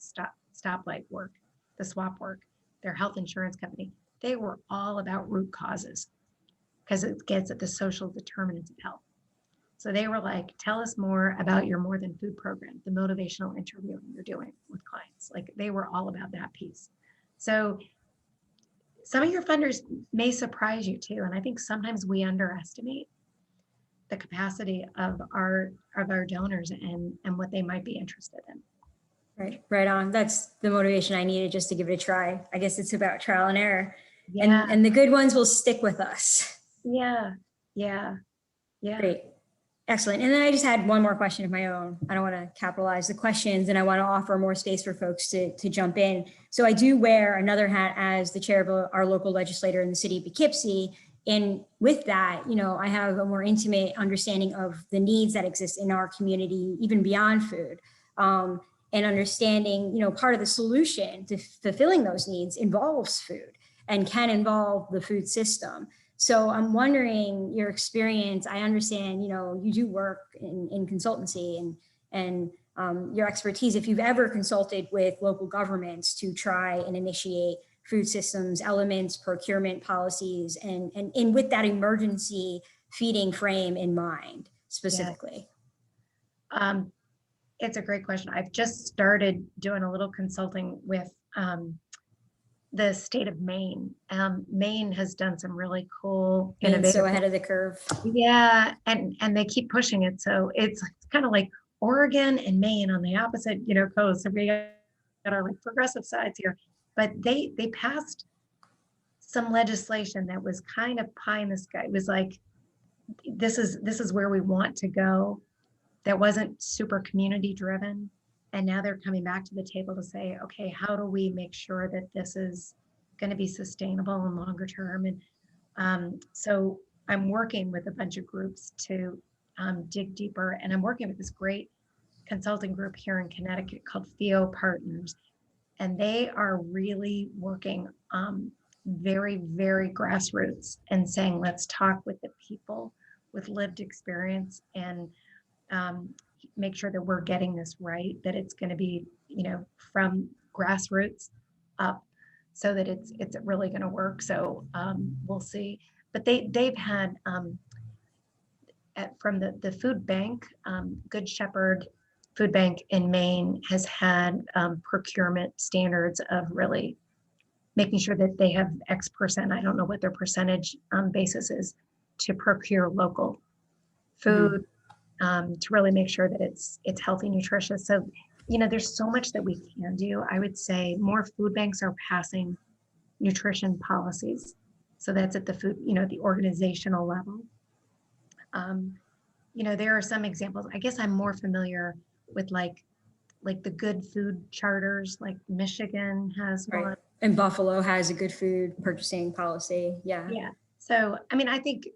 stoplight work, the swap work, their health insurance company. They were all about root causes because it gets at the social determinants of health. So they were like, tell us more about your More Than Food program, the motivational interviewing you're doing with clients. Like, they were all about that piece. So some of your funders may surprise you too. And I think sometimes we underestimate the capacity of our donors and what they might be interested in. Right on. That's the motivation I needed just to give it a try. I guess it's about trial and error. Yeah, And the good ones will stick with us. yeah, yeah, yeah. Great. Excellent. And then I just had one more question of my own. I don't want to capitalize the questions and I want to offer more space for folks to jump in. So I do wear another hat as the chair of our local legislator in the city of Poughkeepsie. And with that, you know, I have a more intimate understanding of the needs that exist in our community, even beyond food. And understanding, you know, part of the solution to fulfilling those needs involves food and can involve the food system. So I'm wondering your experience. I understand, you know, you do work in consultancy and your expertise, if you've ever consulted with local governments to try and initiate food systems, elements, procurement policies, and with that emergency feeding frame in mind specifically. Yeah. It's a great question. I've just started doing a little consulting with the state of Maine. Maine has done some really cool, innovative. So ahead of the curve. Yeah, and they keep pushing it. So it's kind of like Oregon and Maine on the opposite, you know, coast. So we got our like progressive sides here, but they passed some legislation that was kind of pie in the sky. It was like, this is where we want to go. That wasn't super community driven. And now they're coming back to the table to say, okay, how do we make sure that this is going to be sustainable and longer term? And so I'm working with a bunch of groups to dig deeper. And I'm working with this great consulting group here in Connecticut called Theo Partners. And they are really working very, very grassroots and saying, let's talk with the people with lived experience and make sure that we're getting this right, that it's going to be, you know, from grassroots up so that it's really going to work. So we'll see. But they've had from the food bank, Good Shepherd Food Bank in Maine has had procurement standards of really making sure that they have X percent, I don't know what their percentage basis is, to procure local food. To really make sure that it's healthy, nutritious. So, you know, there's so much that we can do. I would say more food banks are passing nutrition policies. So that's at the food, you know, the organizational level. You know, there are some examples. I guess I'm more familiar with like the good food charters, like Michigan has one. And Buffalo has a good food purchasing policy. Yeah. Yeah. So, I mean, I think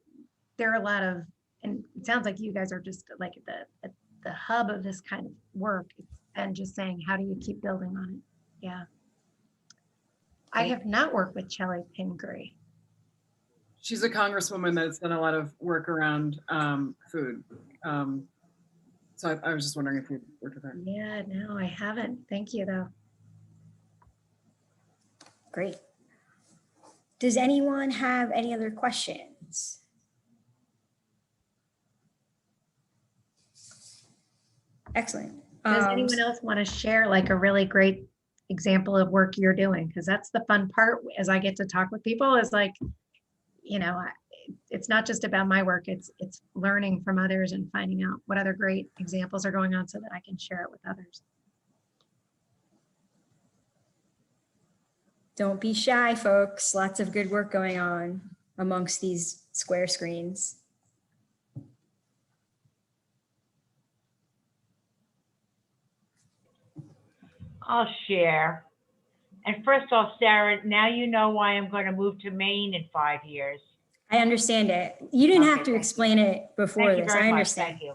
there are a lot of, and it sounds like you guys are just like at the hub of this kind of work and just saying, how do you keep building on it? Yeah. I have not worked with Shelley Pingree. She's a congresswoman that's done a lot of work around food. So I was just wondering if you worked with her. Yeah, no, I haven't. Thank you though. Great. Does anyone have any other questions? Excellent. Does anyone else want to share like a really great example of work you're doing? Because that's the fun part as I get to talk with people is like, you know, it's not just about my work, it's learning from others and finding out what other great examples are going on so that I can share it with others. Don't be shy, folks. Lots of good work going on amongst these square screens. I'll share. And first off, Sarah, now you know why I'm going to move to Maine in 5 years. I understand it. You didn't have to explain it before this. I understand. Thank you.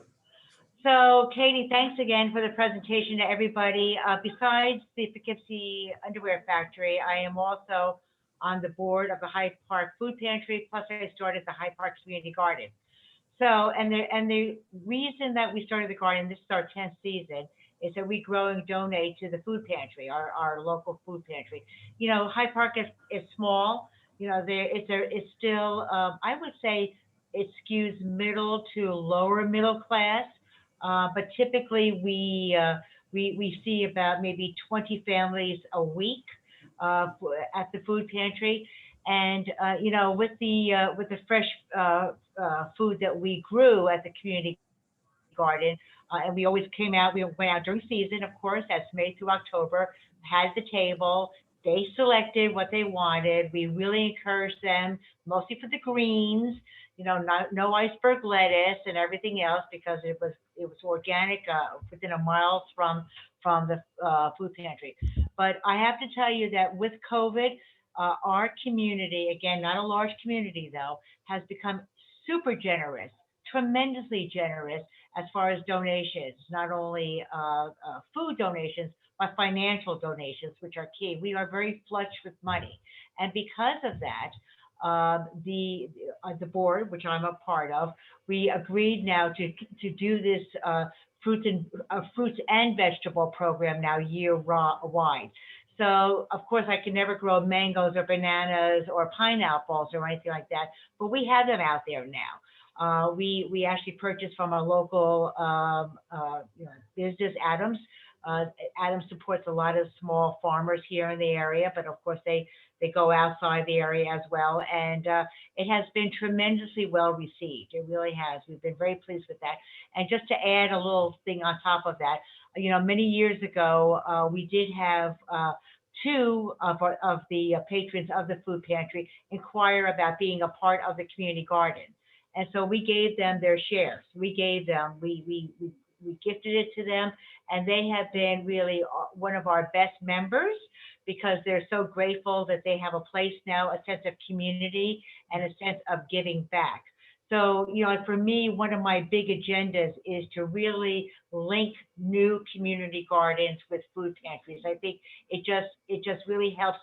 So, Katie, thanks again for the presentation to everybody. Besides the Poughkeepsie Underwear Factory, I am also on the board of the Hyde Park Food Pantry, plus I started the Hyde Park Community Garden. So, and the reason that we started the garden, this is our 10th season, is that we grow and donate to the food pantry, our local food pantry. You know, Hyde Park is small. You know, it's still, I would say it skews middle to lower middle class, but typically we see about maybe 20 families a week at the food pantry. And, you know, with the fresh food that we grew at the community garden. And we always came out, we went out during season, of course, that's May through October, had the table. They selected what they wanted. We really encouraged them, mostly for the greens, you know, no iceberg lettuce and everything else, because it was organic, within a mile from the food pantry. But I have to tell you that with COVID, our community, again, not a large community though, has become super generous, tremendously generous as far as donations, not only food donations, but financial donations, which are key. We are very flush with money. And because of that, the board, which I'm a part of, we agreed now to do this fruits and vegetable program now year-wide. So of course I can never grow mangoes or bananas or pineapples or anything like that, but we have them out there now. We actually purchased from a local business, Adams. Adams supports a lot of small farmers here in the area, but of course they go outside the area as well. And it has been tremendously well received. It really has. We've been very pleased with that. And just to add a little thing on top of that, you know, many years ago, we did have two of the patrons of the food pantry inquire about being a part of the community garden. And so we gave them their shares. We gave them, we gifted it to them, and they have been really one of our best members, because they're so grateful that they have a place now, a sense of community and a sense of giving back. So, you know, for me, one of my big agendas is to really link new community gardens with food pantries. I think it just really helps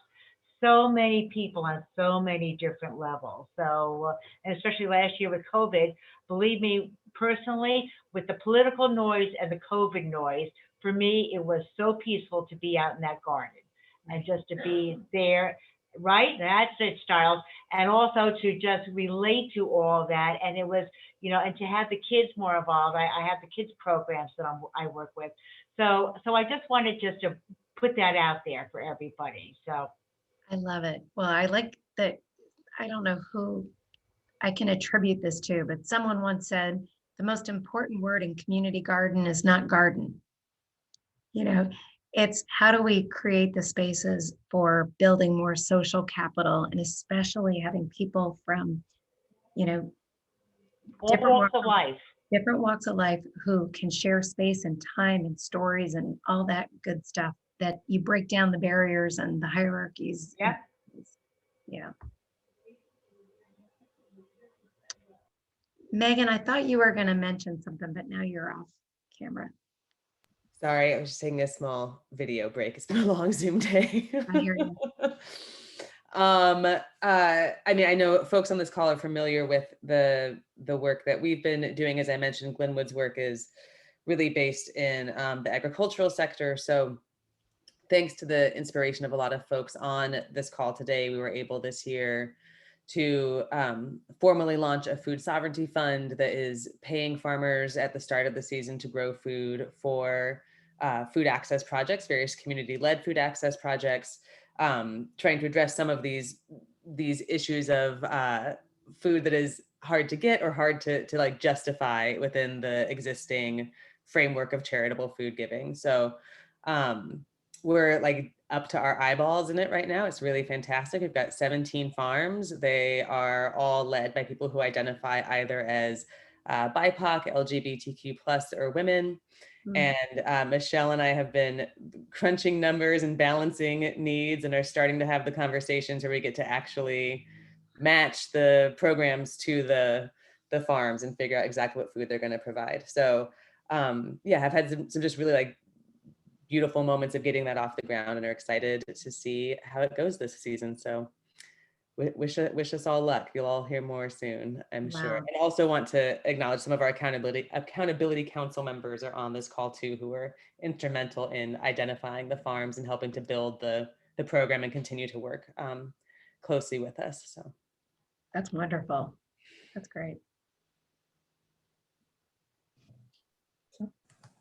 so many people on so many different levels. So, and especially last year with COVID, believe me, personally, with the political noise and the COVID noise, for me, it was so peaceful to be out in that garden and just to be there, right? That's it, Styles. And also to just relate to all that. And it was, you know, and to have the kids more involved. I have the kids programs that I work with. So I just wanted just to put that out there for everybody. So. I love it. Well, I like that. I don't know who I can attribute this to, but someone once said, the most important word in community garden is not garden. You know, it's how do we create the spaces for building more social capital, and especially having people from, you know, All walks of life. Different walks of life who can share space and time and stories and all that good stuff, that you break down the barriers and the hierarchies. Yeah. Yeah. Megan, I thought you were going to mention something, but now you're off camera. Sorry, I was just taking a small video break. It's been a long Zoom day. I hear you. I mean, I know folks on this call are familiar with the work that we've been doing. As I mentioned, Glenwood's work is really based in the agricultural sector. So thanks to the inspiration of a lot of folks on this call today, we were able this year to formally launch a food sovereignty fund that is paying farmers at the start of the season to grow food for food access projects, various community-led food access projects, trying to address some of these issues of food that is hard to get or hard to like justify within the existing framework of charitable food giving. So we're like up to our eyeballs in it right now. It's really fantastic. We've got 17 farms. They are all led by people who identify either as BIPOC, LGBTQ+, or women. And Michelle and I have been crunching numbers and balancing needs, and are starting to have the conversations where we get to actually match the programs to the farms and figure out exactly what food they're going to provide. So yeah, I've had some just really like beautiful moments of getting that off the ground, and are excited to see how it goes this season. So wish us all luck. You'll all hear more soon, I'm sure. And also want to acknowledge some of our accountability council members are on this call too, who were instrumental in identifying the farms and helping to build the program and continue to work closely with us. So that's wonderful. That's great.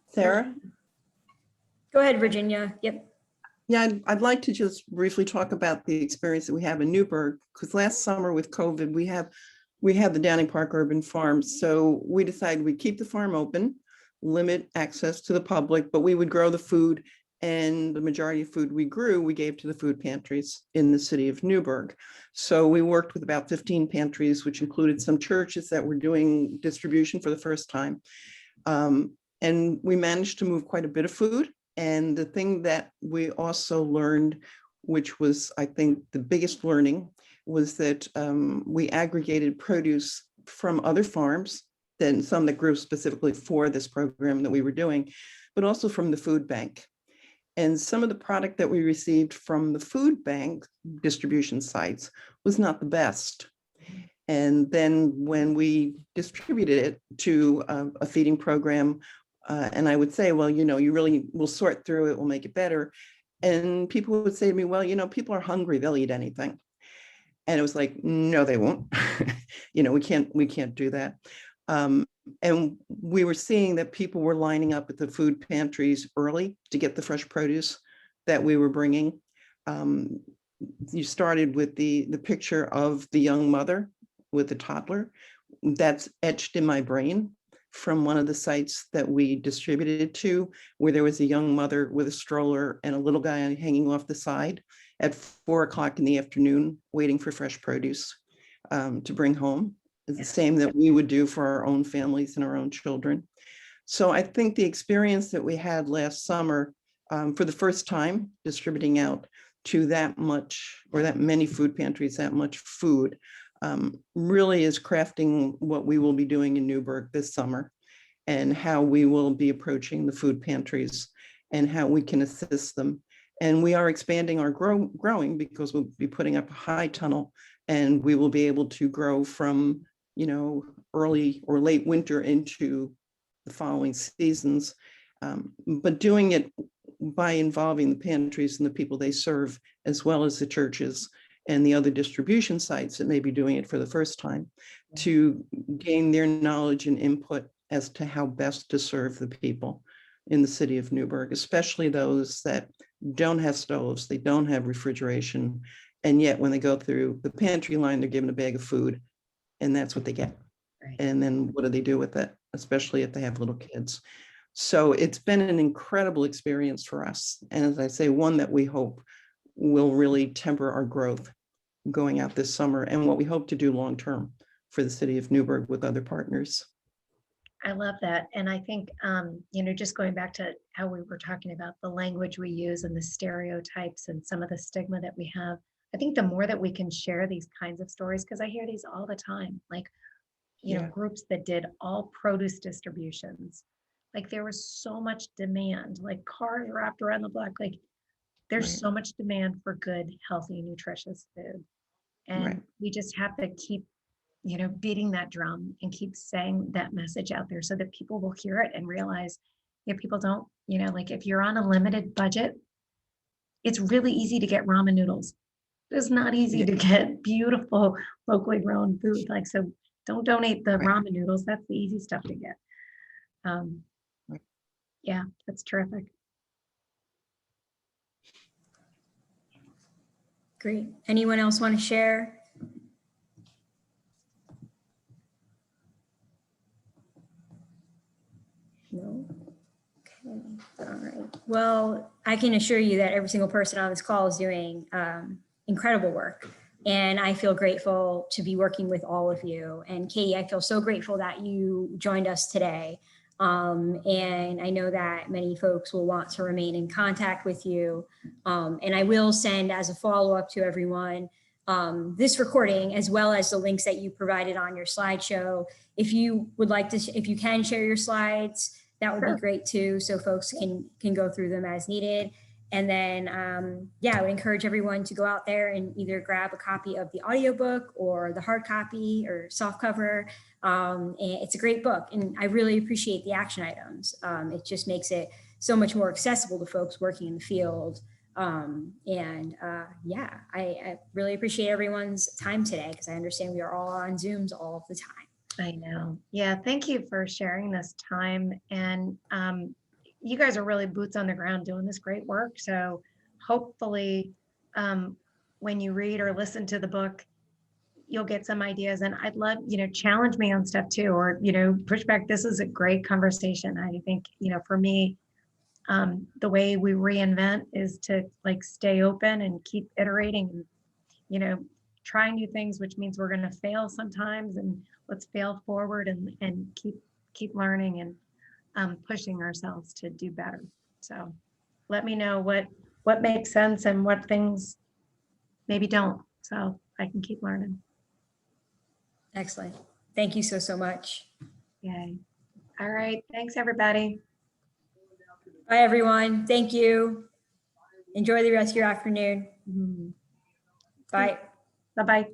Sarah? Go ahead, Virginia. Yep. Yeah, I'd like to just briefly talk about the experience that we have in Newburgh, because last summer with COVID, we had the Downing Park Urban Farm. So we decided we'd keep the farm open, limit access to the public, but we would grow the food, and the majority of food we grew, we gave to the food pantries in the city of Newburgh. So we worked with about 15 pantries, which included some churches that were doing distribution for the first time. And we managed to move quite a bit of food. And the thing that we also learned, which was, I think, the biggest learning, was that we aggregated produce from other farms, than some that grew specifically for this program that we were doing, but also from the food bank. And some of the product that we received from the food bank distribution sites was not the best. And then when we distributed it to a feeding program, and I would say, well, you really will sort through it, we'll make it better. And people would say to me, well, people are hungry, they'll eat anything. And it was like, no, they won't. We can't do that. And we were seeing that people were lining up at the food pantries early to get the fresh produce that we were bringing. You started with the picture of the young mother with the toddler. That's etched in my brain from one of the sites that we distributed to, where there was a young mother with a stroller and a little guy hanging off the side at 4 o'clock in the afternoon, waiting for fresh produce to bring home. It's the same that we would do for our own families and our own children. So I think the experience that we had last summer, for the first time distributing out to that much or that many food pantries, that much food, really is crafting what we will be doing in Newburgh this summer, and how we will be approaching the food pantries and how we can assist them. And we are expanding our growing, because we'll be putting up a high tunnel, and we will be able to grow from early or late winter into the following seasons, but doing it by involving the pantries and the people they serve, as well as the churches and the other distribution sites that may be doing it for the first time, to gain their knowledge and input as to how best to serve the people in the city of Newburgh, especially those that don't have stoves, they don't have refrigeration, and yet when they go through the pantry line, they're given a bag of food, and that's what they get. Right. And then what do they do with it, especially if they have little kids? So it's been an incredible experience for us. And as I say, one that we hope will really temper our growth going out this summer, and what we hope to do long term for the city of Newburgh with other partners. I love that. And I think, just going back to how we were talking about the language we use and the stereotypes and some of the stigma that we have, I think the more that we can share these kinds of stories, because I hear these all the time, like, groups that did all produce distributions, like there was so much demand, like cars wrapped around the block, like there's Right. so much demand for good, healthy, nutritious food. And Right. we just have to keep beating that drum and keep saying that message out there so that people will hear it and realize if people don't, like if you're on a limited budget, it's really easy to get ramen noodles. It's not easy to get beautiful locally grown food. Like, so don't donate the Right. ramen noodles. That's the easy stuff to get. Right. Yeah, that's terrific. Great. Anyone else want to share? No? Okay. All right. Well, I can assure you that every single person on this call is doing incredible work. And I feel grateful to be working with all of you. And Katie, I feel so grateful that you joined us today. And I know that many folks will want to remain in contact with you. And I will send, as a follow-up to everyone, this recording, as well as the links that you provided on your slideshow. If you would like to, if you can share your slides, that would be great too, so folks can go through them as needed. And then, I would encourage everyone to go out there and either grab a copy of the audiobook or the hard copy or soft cover. And it's a great book, and I really appreciate the action items. It just makes it so much more accessible to folks working in the field. I really appreciate everyone's time today, because I understand we are all on Zooms all of the time. I know. Yeah, thank you for sharing this time. And you guys are really boots on the ground doing this great work. So hopefully when you read or listen to the book, you'll get some ideas, and I'd love, challenge me on stuff too, or, push back. This is a great conversation. I think, for me, the way we reinvent is to like stay open and keep iterating and, try new things, which means we're going to fail sometimes, and let's fail forward and keep learning and pushing ourselves to do better. So let me know what makes sense and what things maybe don't, so I can keep learning. Excellent. Thank you so much. Yay. All right. Thanks, everybody. Bye, everyone. Thank you. Enjoy the rest of your afternoon. Bye. Bye-bye.